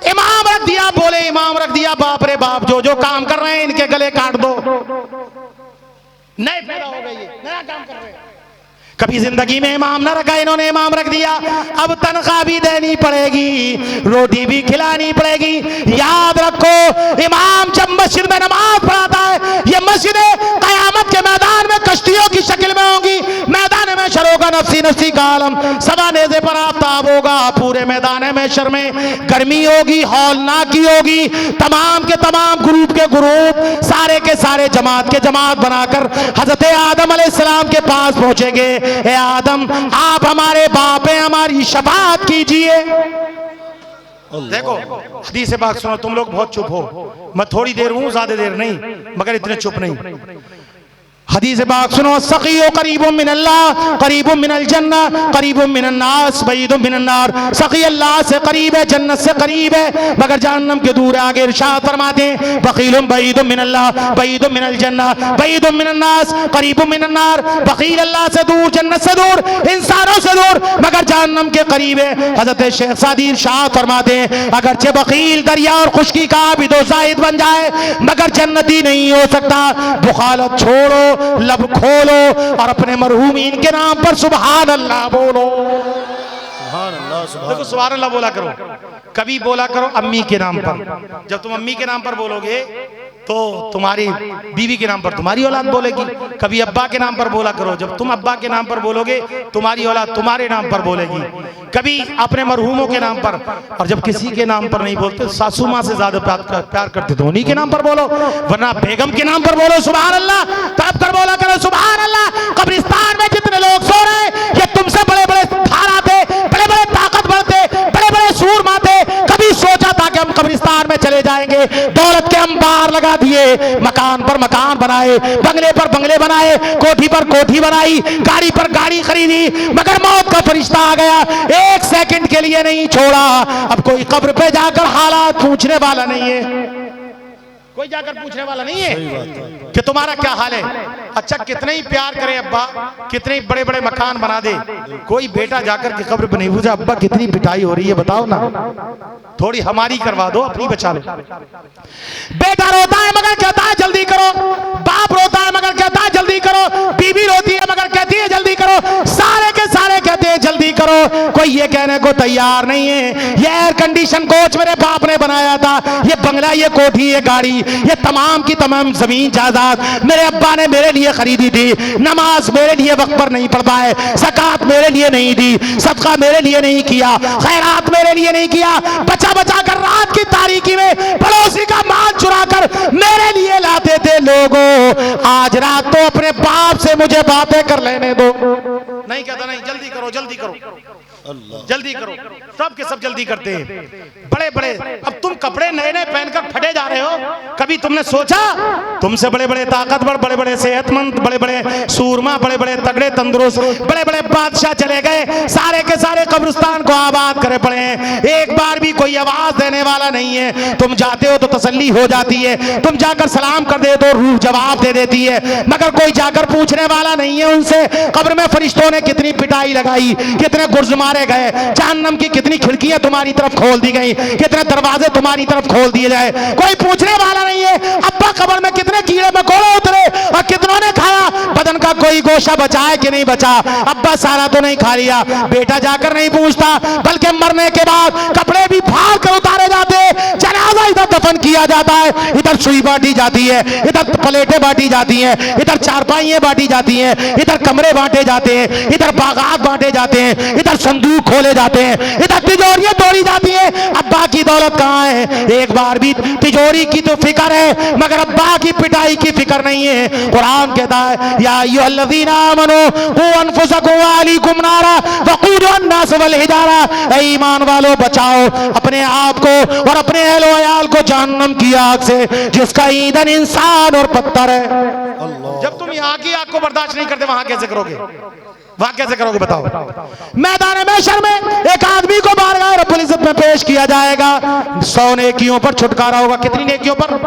इमाम रख दिया, बोले इमाम रख दिया। बाप रे बाप, जो जो काम कर रहे हैं इनके गले काट दो। नए पैदा हो गए, नया काम कर रहे हैं। कभी जिंदगी में इमाम ना रखा, इन्होंने इमाम रख दिया। अब तनख्वाह भी देनी पड़ेगी, रोटी भी खिलानी पड़ेगी। याद रखो, इमाम जब मस्जिद में नमाज पढ़ाता है, ये मस्जिदें क़यामत के मैदान में कश्तियों की शक्ल में होंगी। मैदान में शर होगा, नफसी नफसी का आलम। सवा नेज़े पर आफ्ताब होगा, पूरे मैदान में शर में गर्मी होगी, हौलनाकी होगी। तमाम के तमाम ग्रुप के ग्रुप, सारे के सारे जमात के जमात बनाकर हजरत आदम अलैहिस्सलाम के पास पहुंचेंगे। ए आदम, आप हमारे बाप हैं, हमारी शफाअत कीजिए। देखो हदीस पाक सुनो, तुम लोग बहुत चुप हो। मैं थोड़ी देर हूं, ज्यादा देर नहीं, मगर इतने चुप नहीं। हदीस पाक सुनो, सक़ीयो करीबुम मिनल्लाह, करीबुम मिनल जन्नह, करीबुम मिनन्नास, बईदुम मिनन्नार। सक़ी अल्लाह से करीब है, जन्नत से करीब है, मगर जहन्नम के दूर है। आगे इरशाद फरमाते हैं, बख़ीलुम बईदुम मिनल्लाह, बईदुम मिनल जन्नह, बईदुम मिनन्नास, करीबुम मिनन्नार। बख़ील अल्लाह से दूर, जन्नत से दूर, इंसानों से दूर, मगर जहन्नम के करीब है। हज़रत शेख सादी इरशाद फरमाते हैं, अगरचे बख़ील दरिया और खुशकी का आबिद व ज़ाहिद बन जाए, मगर जन्नती नहीं हो सकता। बुखालत छोड़ो, लब खोलो और अपने मरहूमीन के नाम पर सुभान अल्लाह बोलो। सुभान अल्लाह, देखो सुभान अल्लाह बोला करो, कभी बोला करो अम्मी के नाम पर। जब तुम अम्मी के नाम पर बोलोगे तो तुम्हारी बीवी के नाम पर तुम्हारी औलाद बोलेगी। कभी अब्बा के नाम पर बोला करो, जब तुम अब्बा के नाम पर बोलोगे तुम्हारी औलाद तुम्हारे नाम पर बोलेगी। कभी अपने मरहूमों के नाम पर, और जब किसी के नाम पर नहीं बोलते, सासू माँ से ज्यादा प्यार करते तो उन्हीं के नाम पर बोलो, वरना बेगम के नाम पर बोलो सुभान अल्लाह, तब कर बोला करो सुभान अल्लाह। कब्रिस्तान में जितने लोग सो रहे हैं ये तुमसे बड़े बड़े थाना थे, बड़े बड़े ताकतवर थे, बड़े बड़े सूरमा थे। कभी सोचा था कि हम कब्रिस्तान में चले जाएंगे? दौलत के अंबार लगा दिए, मकान पर मकान बनाए, बंगले पर बंगले बनाए, कोठी पर कोठी बनाई, गाड़ी पर गाड़ी खरीदी, मगर मौत का फरिश्ता आ गया, एक सेकंड के लिए नहीं छोड़ा। अब कोई कब्र पे जाकर हालात पूछने वाला नहीं है, कोई जाकर पूछने वाला नहीं है कि तुम्हारा क्या हाल है। अच्छा कितने ही प्यार करे अब्बा, कितने ही बड़े बड़े मकान बना दे, कोई बेटा जाकर के कब्र पे नहीं पूछा अब्बा कितनी पिटाई हो रही है बताओ ना, थोड़ी हमारी करवा दो, अपनी बचा लो। बेटा रोता है मगर कहता है जल्दी करो, बाप रोता है मगर कहता है जल्दी करो, बीवी रोती है मगर कहती है जल्दी करो, सारे के सारे कहते हैं जल्दी करो। कोई ये कहने को तैयार नहीं है ये एयर कंडीशन कोच मेरे बाप ने बनाया था, ये बंगला, ये कोठी, ये गाड़ी, ये तमाम की तमाम जमीन जायदाद मेरे अब्बा ने मेरे लिए खरीदी थी। नमाज मेरे लिए वक्त पर नहीं पढ़ पाए, ज़कात मेरे लिए नहीं दी, सदका मेरे लिए नहीं किया, खैरात मेरे लिए नहीं किया, बचा बचा कर रात की तारीकी में पड़ोसी का माल चुरा कर मेरे लिए लाते थे लोगों। आज रात तो अपने बाप से मुझे बातें कर लेने दो। नहीं कहता नहीं, जल्दी करो जल्दी करो जल्दी करो, सब के सब जल्दी करते हैं बड़े बड़े। अब तुम कपड़े नए नए पहनकर फटे जा रहे हो, कभी तुमने सोचा तुमसे बड़े बड़े ताकतवर, बड़े बड़े सेहतमंद, बड़े बड़े सूरमा, बड़े बड़े तगड़े तंदुरुस्त, बड़े बड़े बादशाह चले गए, सारे के सारे कब्रिस्तान को आबाद करे पड़े हैं, एक बार भी कोई आवाज देने वाला नहीं है। तुम जाते हो तो तसल्ली हो जाती है, तुम जाकर सलाम कर दे तो रूह जवाब दे देती है, मगर कोई जाकर पूछने वाला नहीं है उनसे कब्र में फरिश्तों ने कितनी पिटाई लगाई, कितने गुर्ज मारे गए, जहन्नम की कितनी खिड़कियां तुम्हारी तरफ खोल दी गई, कितने दरवाजे तुम्हारी तरफ खोल दिए जाए, कोई पूछने वाला नहीं है। अब्बा कब्र में कितने कीड़े मकोड़े उतरे और कितनों ने खाया, बदन का कोई गोशा बचा है कि नहीं बचा, अब्बा सारा तो नहीं खा लिया। बेटा जाकर नहीं पूछता, बल्कि मरने के बाद कपड़े भी फाड़ कर उतारे जाते, जनाजा इधर दफन किया जाता है, इधर सुई बांटी जाती है, इधर प्लेटें बांटी जाती हैं, इधर चारपाइयां बांटी जाती हैं, इधर कमरे बांटे जाते हैं, इधर बागात बांटे जाते हैं, इधर संदूक खोले जाते हैं, इधर तिजोरियां तोड़ी जाती हैं। अब्बा की दौलत कहाँ है? एक बार भी तिजोरी की तो फिक्र है मगर अब्बा की पिटाई की फिक्र नहीं है। कुरान कहता है या अय्युहल्लज़ीना आमनू क़ू अनफुसकुम व अहलीकुम नारा वक़ूदुहा अन्नास वल हिजारा, ऐ ईमान वालों बचाओ अपने आप को और अपने अहलो अयाल को जहन्नम की आग से जिसका ईंधन इंसान और पत्थर है। जब तुम यहाँ की आग को बर्दाश्त नहीं करते वहां कैसे करोगे, वहां कैसे करोगे बताओ। मैदान महशर में एक आदमी को बारगाह रब्बुल इज्जत में पेश किया जाएगा, 100 नेकियों पर छुटकारा होगा। कितनी नेकियों पर?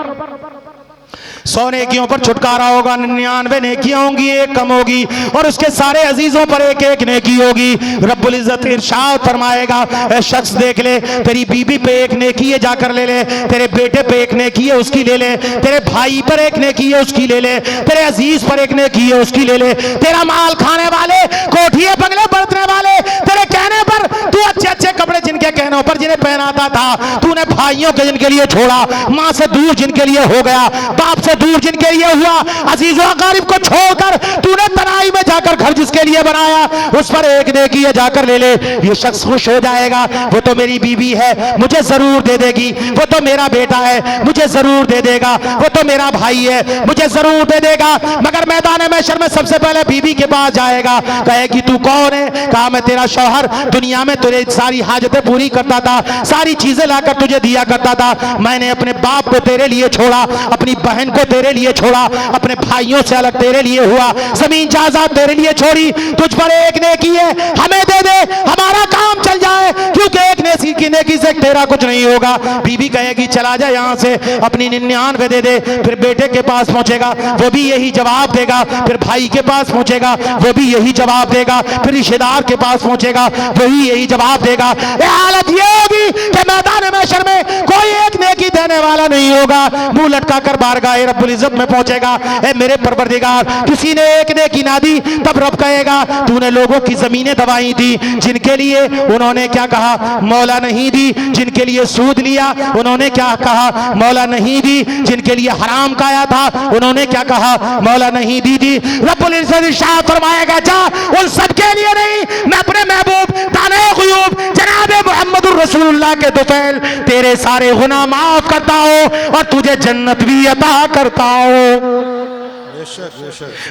100 नेकियों पर छुटकारा होगा, 99 नेकियां होंगी, एक कम होगी, और उसके सारे अजीजों पर एक एक नेकी होगी। रब्बुल इज्जत इरशाद फरमाएगा ए शख्स देख ले, तेरी बीबी पे एक नेकी है जाकर ले ले, तेरे बेटे पे एक नेकी है उसकी ले ले, तेरे भाई पर एक नेकी है उसकी ले ले, तेरे अजीज पर एक नेकी है उसकी ले ले, तेरा माल खाने वाले, कोठिए बंगले बरतने वाले, तेरे कहने पर तू अच्छे अच्छे कपड़े जिनके कहने पर जिन्हें पहनाता था तूने भाइयों के जिनके लिए छोड़ा, माँ से दूर जिनके लिए हो गया, बाप से दूर जिनके लिए हुआ, अजीज व अकारिब को छोड़कर तूने तनाई में जाकर घर जिसके लिए बनाया उस पर एक नेकी है जाकर ले ले। ये शख्स खुश हो जाएगा, वो तो मेरी बीवी है मुझे जरूर दे देगी, वो तो मेरा बेटा है मुझे जरूर दे देगा, वो तो मेरा भाई है मुझे जरूर दे देगा। मगर मैदान महशर में सबसे पहले बीवी के पास जाएगा, कहेगी तू कौन है? कहा मैं तेरा शौहर, दुनिया में तुझे सारी हाजतें पूरी करता था, सारी चीजें लाकर तुझे दिया करता था, मैंने अपने बाप को तेरे लिए छोड़ा, अपनी बहन को तेरे लिए छोड़ा, अपने भाइयों से अलग तेरे लिए हुआ, जमीन जायदाद तेरे लिए छोड़ी, तुझ पर एक नेकी है हमें दे दे हमारा काम चल जाए, क्योंकि एक नेकी की नेकी से तेरा कुछ नहीं होगा। बीवी कहेगी चला जा यहाँ से, अपनी 99 दे दे, फिर बेटे के पास पहुंचेगा वो भी यही जवाब देगा, फिर भाई के पास पहुंचेगा वो भी यही जवाब देगा, फिर रिश्तेदार के पास पहुंचेगा वही यही जवाब देगा। हालत ये होगी कि मैदान महशर में कोई एक नेकी देने रहने वाला नहीं होगा, मुंह लटका कर बारगाह रब्बुल इज्जत में पहुंचेगा। ए मेरे परवरदिगार, किसी ने एक नेकी ना दी तब रब कहेगा तूने लोगों की जमीनें दबाई थी, जिनके लिए उन्होंने क्या कहा, मौला नहीं दी। जिनके लिए सूद लिया उन्होंने क्या कहा, मौला नहीं दी। जिनके लिए हराम खाया था उन्होंने क्या कहा, मौला नहीं दी थी। रब्बुल इज्जत इरशाद फरमाएगा जा उन सब के लिए नहीं, मैं अपने महबूब ताने ग़ुयूब जनाब मुहम्मदुर रसूलुल्लाह के दुफैल तेरे सारे गुनाह माफ करता हूं और तुझे जन्नत भी अता करता हूं।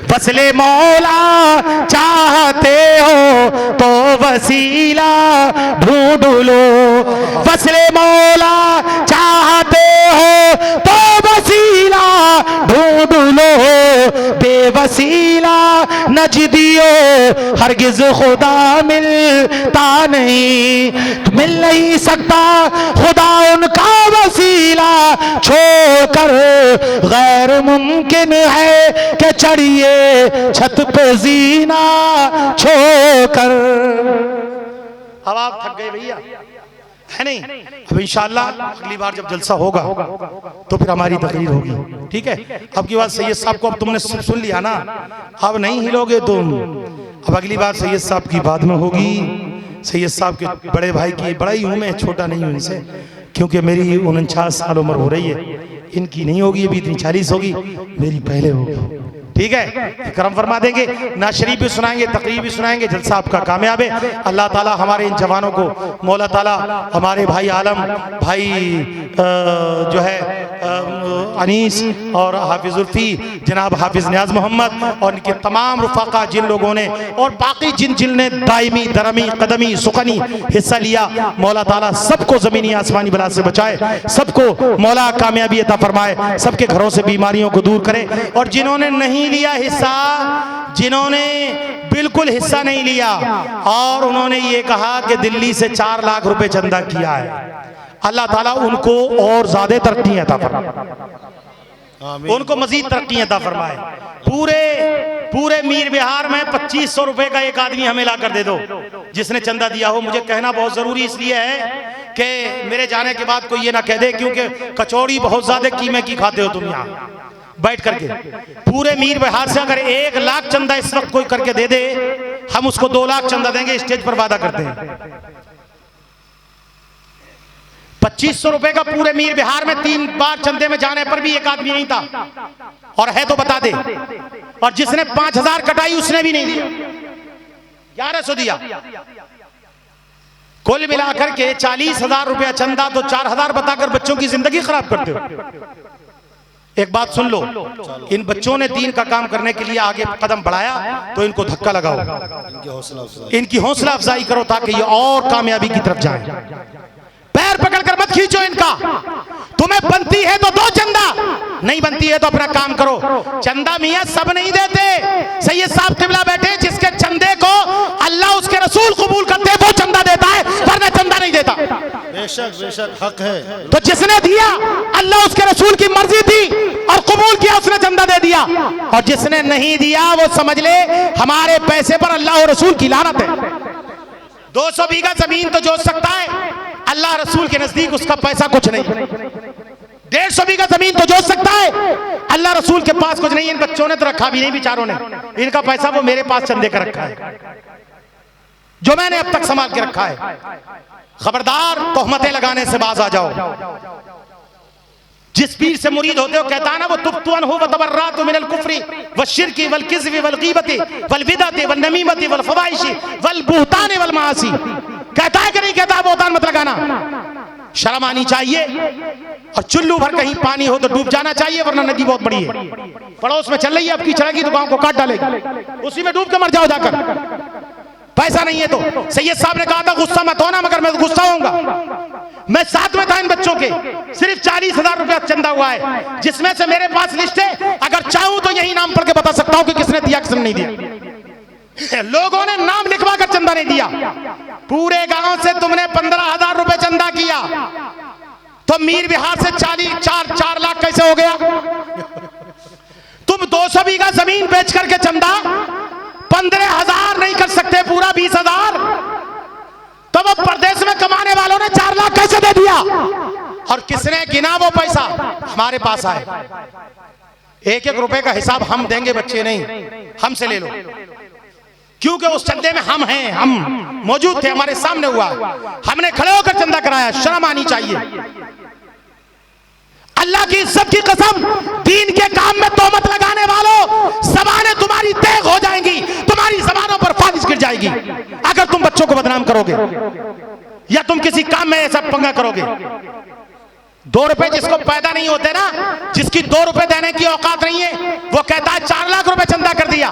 फसले मौला चाहते हो तो वसीला ढूंढ लो, फसले मौला चाहते हो तो वसीला ढूंढ लो, बेवसीला नजदियो हरगिज खुदा मिलता नहीं, मिल नहीं सकता खुदा उनका वसीला छोड़कर, गैर मुमकिन है कि चढ़िए छत पे जीना छोड़कर। अब आप थक गए भैया, है नहीं? अब इंशाअल्लाह अगली बार जब जलसा होगा तो फिर हमारी तकरीर होगी, ठीक है? अब की बात सैयद साहब को अब तुमने सुन लिया ना, अब नहीं हिलोगे तुम। अब अगली बार सैयद साहब की बाद में होगी। सैयद साहब के बड़े भाई की, बड़ा ही हूँ मैं, छोटा नहीं हूँ इनसे, क्योंकि मेरी 49 साल उम्र हो रही है, इनकी नहीं होगी अभी, इतनी 40 होगी, मेरी पहले होगी, ठीक है? करम फरमा देंगे, ना शरीफ भी सुनाएंगे, तकरीर भी सुनाएंगे, जलसा आपका कामयाब है। अल्लाह ताला हमारे इन जवानों को, मौला ताला हमारे भाई आलम भाई जो है अनीस और हाफिज उल्फी जनाब हाफिज नियाज मोहम्मद और इनके तमाम रुफाका, जिन लोगों ने और बाकी जिन ने दायमी दरमी कदमी सुखनी हिस्सा लिया, मौला ताला सबको ज़मीनी आसमानी बला से बचाए, सबको मौला कामयाबी अता फरमाए, सबके घरों से बीमारियों को दूर करे। और जिन्होंने नहीं लिया हिस्सा, जिन्होंने बिल्कुल हिस्सा नहीं लिया और उन्होंने ये कहा कि दिल्ली से 4 लाख रुपए चंदा किया है, अल्लाह ताला उनको और ज्यादा तरक्की अता फरमाए, उनको मजीद तरक्की अता फरमाए। पूरे मीर बिहार में 2500 रुपए का एक आदमी हमें ला कर दे दो जिसने चंदा दिया हो। मुझे कहना बहुत जरूरी इसलिए है कि मेरे जाने के बाद कोई ये ना कह दे क्योंकि कचौड़ी बहुत ज्यादा कीमे की खाते हो तुम यहाँ बैठ करके। पूरे मीर बिहार से अगर 1 लाख चंदा इस वक्त कोई करके दे दे, हम उसको 2 लाख चंदा देंगे, स्टेज पर वादा करते हैं। 2500 रुपए का पूरे मीर बिहार में 3 बार चंदे में जाने पर भी एक आदमी नहीं था, और है तो बता दे। और जिसने 5000 कटाई उसने भी नहीं दिया, 1100 दिया। कुल मिलाकर के 40,000 रुपया चंदा, तो 4000 बताकर बच्चों की जिंदगी खराब करते हो। एक बात सुन लो, इन बच्चों ने दीन का काम करने के लिए आगे कदम बढ़ाया तो इनको धक्का लगाओ, इनकी हौसला अफजाई करो ताकि ये और कामयाबी की तरफ जाएं। पैर पकड़कर मत खींचो इनका। तुम्हें बनती है तो दो चंदा, नहीं बनती है तो अपना काम करो। चंदा मियां सब नहीं देते। सैयद साहब किबला बैठे, जिसके चंदे को अल्लाह उसके रसूल कबूल करते वो चंदा देता है, वरना चंदा नहीं देता। बेशक बेशक हक है। तो जिसने दिया अल्लाह उसके रसूल की मर्जी थी और कबूल किया, उसने चंदा दे दिया। और जिसने नहीं दिया वो समझ ले हमारे पैसे पर अल्लाह और रसूल की लानत है। 200 बीघा जमीन तो जोत सकता है, अल्लाह रसूल के नजदीक उसका पैसा कुछ नहीं। 150 बीघा जमीन तो जोत सकता है, अल्लाह रसूल के पास कुछ नहीं। इन बच्चों ने तो रखा भी नहीं, बेचारों ने। इनका पैसा वो मेरे पास चंदे का रखा है, जो मैंने अब तक संभाल के रखा है। खबरदार तोहमतें लगाने से बाज आ जाओ। जिस पीर से मुरीद होते हो, कहता है ना वो तुफ्तुअन हो व तबर्रातु मिनल कुफ्री व शिर्की वल किज़्बि वल गीबति वल बिदअति वल नमीमति वल फवाहिशि वल बुहतानि वल मासी। कहता है कि नहीं कहता? बुहतान मत लगाना, शर्म आनी चाहिए। और चुल्लू भर कहीं पानी हो तो डूब जाना चाहिए, वरना नदी बहुत बड़ी है, पड़ोस में चल रही है, आपकी चढ़ेगी तो गांव को काट डालेगी, उसी में डूब के मर जाओ जाकर। पैसा नहीं है तो सैयद साहब ने कहा था गुस्सा मत होना, मगर मैं गुस्सा होऊंगा। मैं साथ में था इन बच्चों के, सिर्फ 40,000 रुपया चंदा हुआ है, जिसमें से मेरे पास लिस्ट है। अगर चाहूं तो यही नाम पढ़ के बता सकता हूं कि किसने दिया किसने नहीं दिया। लोगों ने नाम लिखवा कर चंदा नहीं दिया। पूरे गांव से तुमने 15,000 रुपए चंदा किया, तो मीर बिहार से 4 लाख कैसे हो गया? तुम 200 बीघा जमीन बेच करके चंदा 15,000 नहीं कर सकते, पूरा 20,000। तो वो प्रदेश में कमाने वालों ने 4 लाख कैसे दे दिया? और किसने गिना वो पैसा हमारे पास आए। एक एक रुपए का हिसाब हम देंगे, बच्चे नहीं, हमसे ले लो, क्योंकि उस चंदे में हम हैं, हम मौजूद थे, हमारे सामने हुआ, हमने खड़े होकर चंदा कराया। शर्म आनी चाहिए। अल्लाह की इज्जत की कसम, दीन के काम में तोहमत लगाने वालों, ज़बानें तुम्हारी तेग हो जाएंगी, तुम्हारी ज़बानों पर फालिश गिर जाएगी अगर तुम बच्चों को बदनाम करोगे या तुम किसी काम में ऐसा पंगा करोगे। 2 रुपए जिसको पैदा नहीं होते ना, जिसकी 2 रुपए देने की औकात नहीं है, वो कहता है 4 लाख रुपए चंदा कर दिया।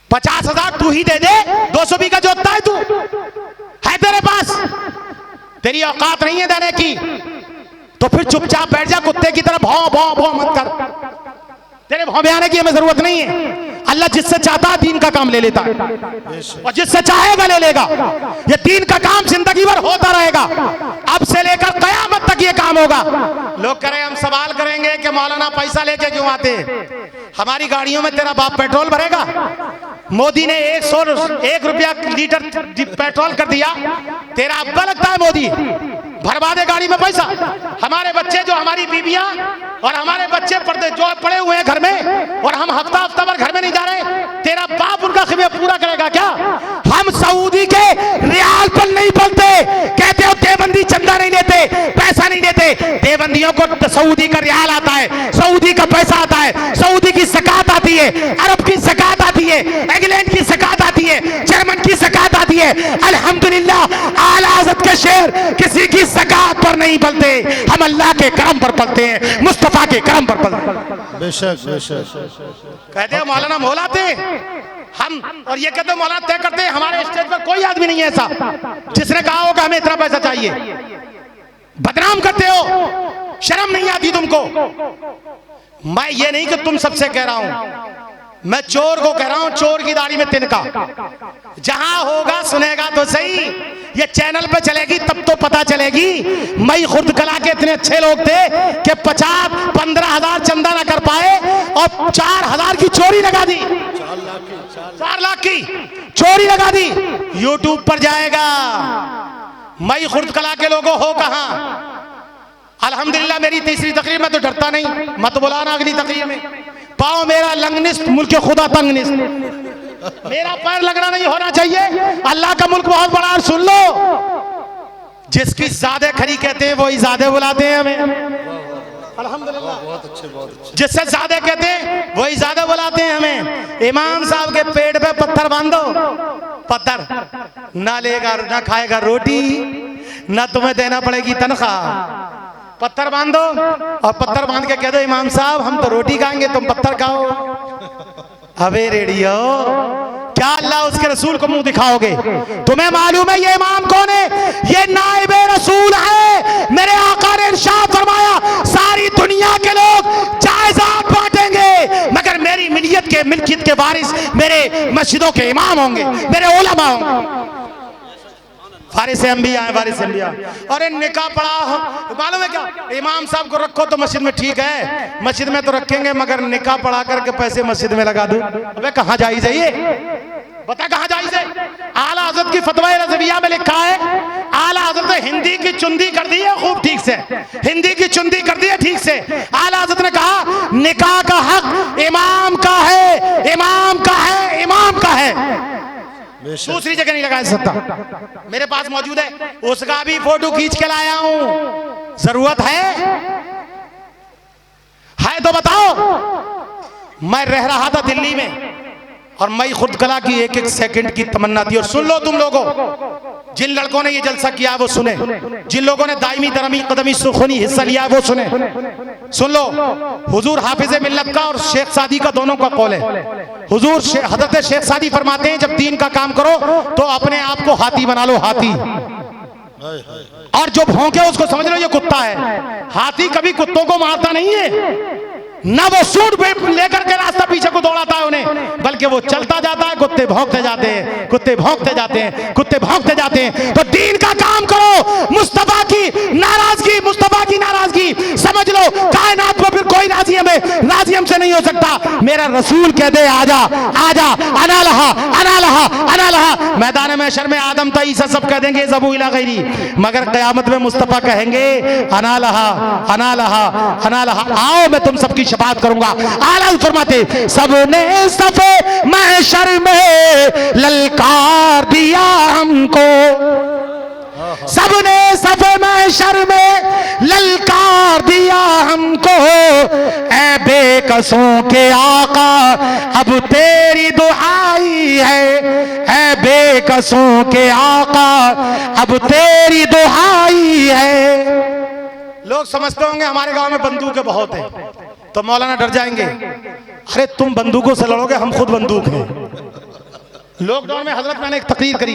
50,000 तू ही दे दे, 200 बीघा जोतता है तू, है तेरे पास, तेरी औकात नहीं है देने की, तो फिर चुपचाप बैठ जा, कुत्ते की तरह भौं भौं भौं मत कर। तेरे भौं आने की हमें जरूरत नहीं है। अल्लाह जिससे चाहता है दीन का काम ले लेता है, और जिससे चाहेगा ले लेगा। ये दीन का काम जिंदगी भर होता रहेगा, अब से लेकर कयामत तक ये काम होगा। लोग कह रहे हैं हम सवाल करेंगे कि मौलाना पैसा लेके क्यों आते हैं, हमारी गाड़ियों में तेरा बाप पेट्रोल भरेगा? मोदी ने 101 रुपया लीटर पेट्रोल कर दिया, तेरा अब्बा लगता है मोदी भरवा दे गाड़ी में पैसा? हमारे बच्चे, जो हमारी बीबियां और हमारे बच्चे जो पड़े हुए हैं घर में, और हम हफ्ता हफ्ता भर घर में नहीं जा रहे, तेरा बाप उनका खिमिया पूरा करेगा क्या? हम सऊदी के रियाल पर नहीं बोलते, कहते हो देवबंदी चंदा नहीं लेते, पैसा नहीं देते। देवबंदियों को सऊदी का रियाल आता है, सऊदी का पैसा आता है, सऊदी की ज़कात आती है, अरब की ज़कात आती है, इंग्लैंड की ज़कात आती है, जर्मन की ज़कात आती है। अल्हम्दुलिल्लाह, आला हज़रत के शेर किसी की ज़कात पर नहीं पलते, हम अल्लाह के करम पर पलते हैं, मुस्तफा के करम पर पलते हैं। बेशक बेशक। कहते हैं मौलाना मौलाते हम, और ये कहते हैं मौलाना तय करते हैं। हमारे स्टेज पर कोई आदमी नहीं है ऐसा जिसने कहा हो कि हमें इतना पैसा चाहिए। बदनाम करते हो, शर्म नहीं आती तुमको? मैं ये नहीं कि तुम सबसे कह रहा हूं, मैं चोर को कह रहा हूं, चोर की दाढ़ी में तिनका। जहां होगा सुनेगा तो सही, ये चैनल पे चलेगी तब तो पता चलेगी। मई खुर्द कला के इतने अच्छे लोग थे कि 15,000 चंदा ना कर पाए और 4,000 की चोरी लगा दी, 4 लाख की चोरी लगा दी। यूट्यूब पर जाएगा, मई खुर्द कला के लोगों हो कहां? अल्हम्दुलिल्लाह मेरी तीसरी तकरीर में तो डरता नहीं, मत बुलाना अगली तकरीर में। पाओ मेरा लंगनिस्ट, मुल्क खुदा तंगनिस्ट, मेरा पैर लगना नहीं होना चाहिए। अल्लाह का मुल्क बहुत बड़ा, सुन लो, जिसकी ज़्यादा खरी कहते हैं वही ज़्यादा बुलाते हैं हमें। अल्हम्दुलिल्लाह, बहुत अच्छे बहुत अच्छे। जिससे ज़्यादा कहते हैं वही ज़्यादा बुलाते हैं हमें। इमाम साहब के पेट पे पत्थर बांधो, पत्थर ना लेगा, ना खाएगा रोटी, ना तुम्हें देना पड़ेगी तनख्वाह। पत्थर बांधो और पत्थर बांध के कह दो इमाम साहब हम तो रोटी खाएंगे, तुम पत्थर खाओ। अबे रेडियो, क्या अल्लाह उसके रसूल को मुंह दिखाओगे? तुम्हें मालूम है ये इमाम कौन है? ये नाइबे रसूल है। मेरे आका ने इरशाद फरमाया, सारी दुनिया के लोग जायदाद बांटेंगे मगर मेरी मिल्कियत के वारिस मेरे मस्जिदों के इमाम होंगे, मेरे उलमा होंगे। वारिस अंबिया है, वारिस अंबिया। अरे निकाह पढ़ा, मालूम है क्या? इमाम साहब को रखो तो मस्जिद में ठीक है, मस्जिद में तो रखेंगे, मगर निकाह पढ़ा करके पैसे मस्जिद में लगा दो। अबे कहाँ जायज़ है ये? बता कहाँ जायज़ है? आला हज़रत की फतवा रज़विया में लिखा है, आला हज़रत ने हिंदी की चुंदी कर दी है खूब ठीक से, हिंदी की चुंदी कर दी है ठीक से। आला हज़रत ने कहा निकाह का हक इमाम का है, इमाम का है, इमाम का है, दूसरी जगह नहीं लगा सकता। मेरे पास मौजूद है, उसका भी फोटो खींच के लाया हूं। जरूरत है तो बताओ। मैं रह रहा था दिल्ली में और मई खुर्द कला की एक एक सेकंड की तमन्ना थी। और सुन लो तुम लोगों, जिन लड़कों ने ये जलसा किया वो सुने, जिन लोगों ने दायमी दरमी कदमी सुखनी हिस्सा लिया वो सुने। सुन लो, हुजूर हाफिज मिल्लत का और शेख सादी का दोनों का कौल है। हुजूर हजरत शेख सादी फरमाते हैं जब दीन का काम करो तो अपने आप को हाथी बना लो, हाथी, और जो भौंके उसको समझ लो ये कुत्ता है। हाथी कभी कुत्तों को मारता नहीं है, ना वो सूट लेकर के रास्ता पीछे को दौड़ाता है उन्हें, बल्कि वो चलता जाता है, कुत्ते भौंकते जाते हैं, कुत्ते भौंकते जाते हैं, कुत्ते भौंकते जाते हैं। तो दीन का काम करो, मुस्तफा की नाराजगी, मुस्तफा की नाराजगी समझ लो, कायनात में फिर कोई कोई राजी हमसे नहीं हो सकता। मेरा रसूल कह दे आजा आजा, अना लहा अना लहा अना लहा। मैदान महशर में आदम था, ईसा सब कह देंगे ज़बू इला गैरी, मगर क़यामत में मुस्तफ़ा कहेंगे अना लहा अना लहा अना लहा। आओ मैं तुम सबकी शफाअत करूंगा। आला फरमाते सबने सफ़े महशर में ललकार दिया हमको, सबने सफ़े महशर में ललकार दिया हमको, ऐ बेकसों के आका अब तेरी दुहाई है, ऐ बेकसों के आका अब तेरी दुहाई है। लोग समझते होंगे हमारे गांव में बंदूकें बहुत हैं, तो मौलाना डर जाएंगे। अरे तुम बंदूकों से लड़ोगे, हम खुद बंदूक हैं। लॉकडाउन में हजरत मैंने एक तकरीर करी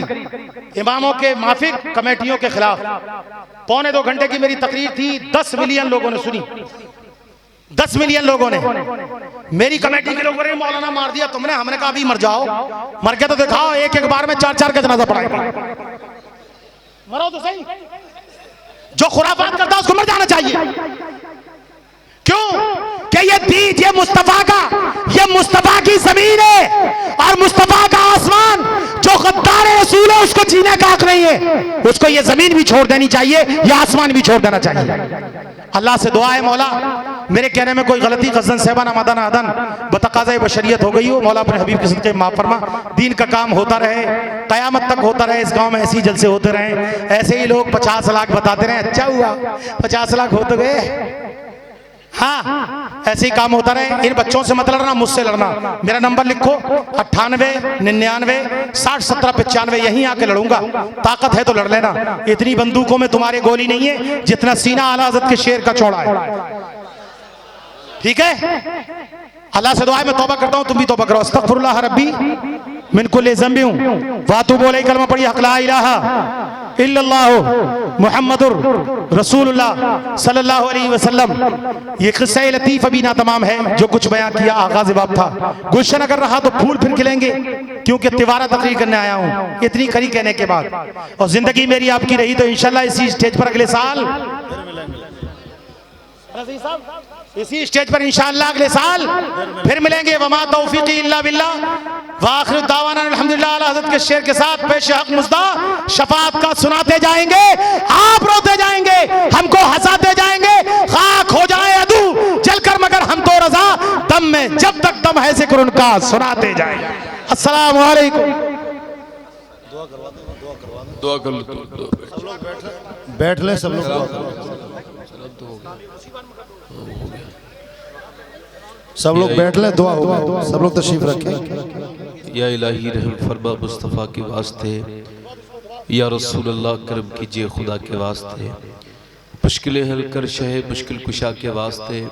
इमामों के माफिक कमेटियों के खिलाफ। 1.25 घंटे की मेरी तकरीर थी, 10 मिलियन लोगों ने सुनी। 10 मिलियन लोगों ने। मेरी कमेटी के लोगों ने मौलाना मार दिया तुमने, हमने कहा अभी मर जाओ, मर गया तो दिखाओ, एक बार में 4 का जनाजा पढ़ाएंगे। मरो तो सही। जो खुराफात करता है उसको मर जाना चाहिए। क्यों? कि ये दीन, ये मुस्तफा का, ये मुस्तफा की जमीन है और मुस्तफा का आसमान। जो गद्दार रसूल है उसको जीने का हक नहीं है, उसको ये जमीन भी छोड़ देनी चाहिए, ये आसमान भी छोड़ देना चाहिए। अल्लाह से दुआ है मौला मेरे कहने में कोई गलती गज़न सहबान मदन अदन बतकाज़े बशरियत हो गई हो, मौला अपने हबीब के सदक़े माफ़ फरमा। दीन का काम होता रहे, क़यामत तक होता रहे। इस गांव में ऐसे ही जलसे होते रहे, ऐसे ही लोग 50 लाख बताते रहे, अच्छा हुआ 50 लाख हो तो गए। हाँ, ऐसे ही काम होता रहे। इन बच्चों से मत लड़ना, मुझसे लड़ना। मेरा नंबर लिखो 98 99 60 17 95, यहीं आके लड़ूंगा। ताकत है तो लड़ लेना। इतनी बंदूकों में तुम्हारे गोली नहीं है जितना सीना आला हज़रत के शेर का चौड़ा है। ठीक है? अल्लाह से दुआ है, मैं तौबा करता हूँ, तुम भी तौबा करो। अस्तगफिरुल्लाह रब्बी मिन कुल्लि ज़ंबि वातूबु अलैहि। कलमा पढ़िए, हक़ ला इलाहा इल्लल्लाहु मुहम्मदुर रसूलुल्लाह सल्लल्लाहु अलैहि वसल्लम। ये किस्सा लतीफ़ अभी ना तमाम है, जो कुछ बयां किया आगाज़ बाब था। गुलशन अगर रहा तो फूल फिर खिलेंगे, क्योंकि तिवारा तकरीर करने आया हूँ इतनी खरी कहने के बाद। और जिंदगी मेरी आपकी रही तो इंशाल्लाह इसी स्टेज पर अगले साल, इसी स्टेज पर इंशाअल्लाह अगले साल फिर मिलेंगे। वमा तौफीकी इल्ला बिल्लाह व आखिर दावाना अल्हम्दुलिल्लाह। आला हज़रत के शेर के साथ पेश हक मुस्दा शफाअत का सुनाते जाएंगे, आप रोते जाएंगे, हमको हंसाते जाएंगे। खाक हो जाए अदू जलकर मगर हम तो रजा, दम में जब तक दम है जिक्र उनका सुनाते जाएंगे। अस्सलामु अलैकुम। दुआ कर लो, बैठ ले सब लोग, सब लोग बैठ ले, दुआ होगा। सब लोग तशरीफ रखें। या इलाही रहम फरमा मुस्तफ़ा के वास्ते, या रसूल अल्लाह करम कीजिए खुदा के वास्ते। मुश्किलें हल कर शह मुश्किल कुशा के वास्ते,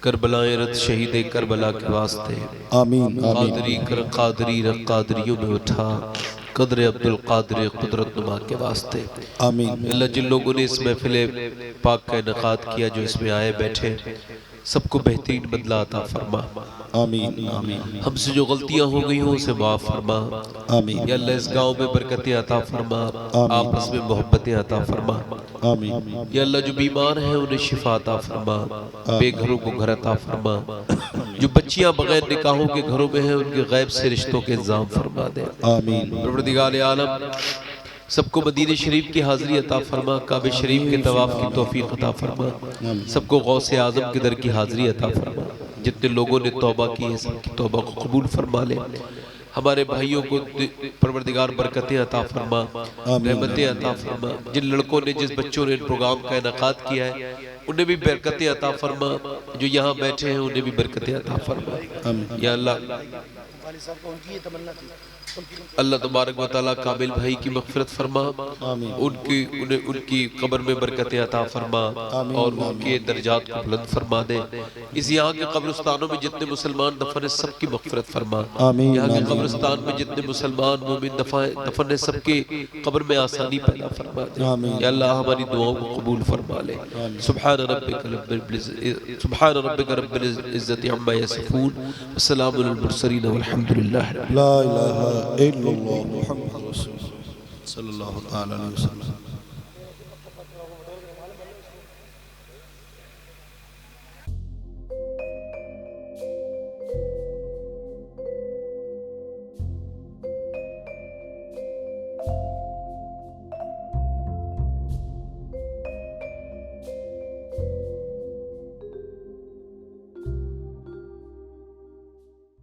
करबलाए रत शहीद करबला के वास्ते। आमीन कादरी कर कादरी रख कादरियों में उठा, कदर अब्दुल कादिर कुदरत नुमा के वास्ते। आमीन। अल्लाह जिन लोगों ने इस महफिल पाक का इनकाद किया, जो इसमें आए बैठे, सबको बेहतरीन बदला अता फरमा। आमीन आमीन। हमसे जो गलतियां हो गई हो उसे माफ फरमा। आमीन। या अल्लाह इस गांव में बरकतें अता फरमा, आपस में मोहब्बतें अता फरमा। आमीन। या अल्लाह जो बीमार हैं उन्हें शिफा अता फरमा, बेघरों को घर अता फरमा। जो बच्चियां बगैर निकाहों के घरों में हैं उनके गैब से रिश्तों के इंतजाम फरमा दे। आमीन। परवरदिगार आलम सबको मदीने शरीफ की हाज़िरी अता फरमा, काबे शरीफ के तवाफ़ की तौफीक अता फरमा। सबको गौसे आज़म के दर की हाज़िरी अता फरमा। जितने लोगों ने तौबा की है सबकी तौबा को कबूल फरमा ले। हमारे भाइयों को परवरदिगार बरकतें अता फरमा, रहमतें अता फरमा। जिन लड़कों ने, जिस बच्चों ने इन प्रोग्राम का इनकाद किया है उन्हें भी बरकतें अता फरमा। जो यहाँ बैठे हैं उन्हें भी बरकतें अता फरमा। या अल्लाह अल्लाह तबारक व तआला काबिल भाई की मग़फ़िरत फरमा, उनकी कब्र में बरकतें अता फरमा और उनके दर्जात को बुलंद फरमा दे। इस यहाँ के कब्रिस्तानों में जितने मुसलमान दफन है सबकी मग़फ़िरत फरमा। यहाँ के कब्रिस्तान में जितने मुसलमान मोमिन दफन है सबके कब्र में आसानी पैदा फरमा दे। या अल्लाह हमारी दुआओं को कबूल फरमा ले। सुब्हान रब्बिक रब्बिल इज़्ज़ति अम्मा यसिफून, वस्सलामुल मुरसलीन वल्हम्दुलिल्लाहि ला इलाहा इल्लल्लाह मुहम्मदुर रसूलुल्लाह सल्लल्लाहु अलैहि वसल्लम।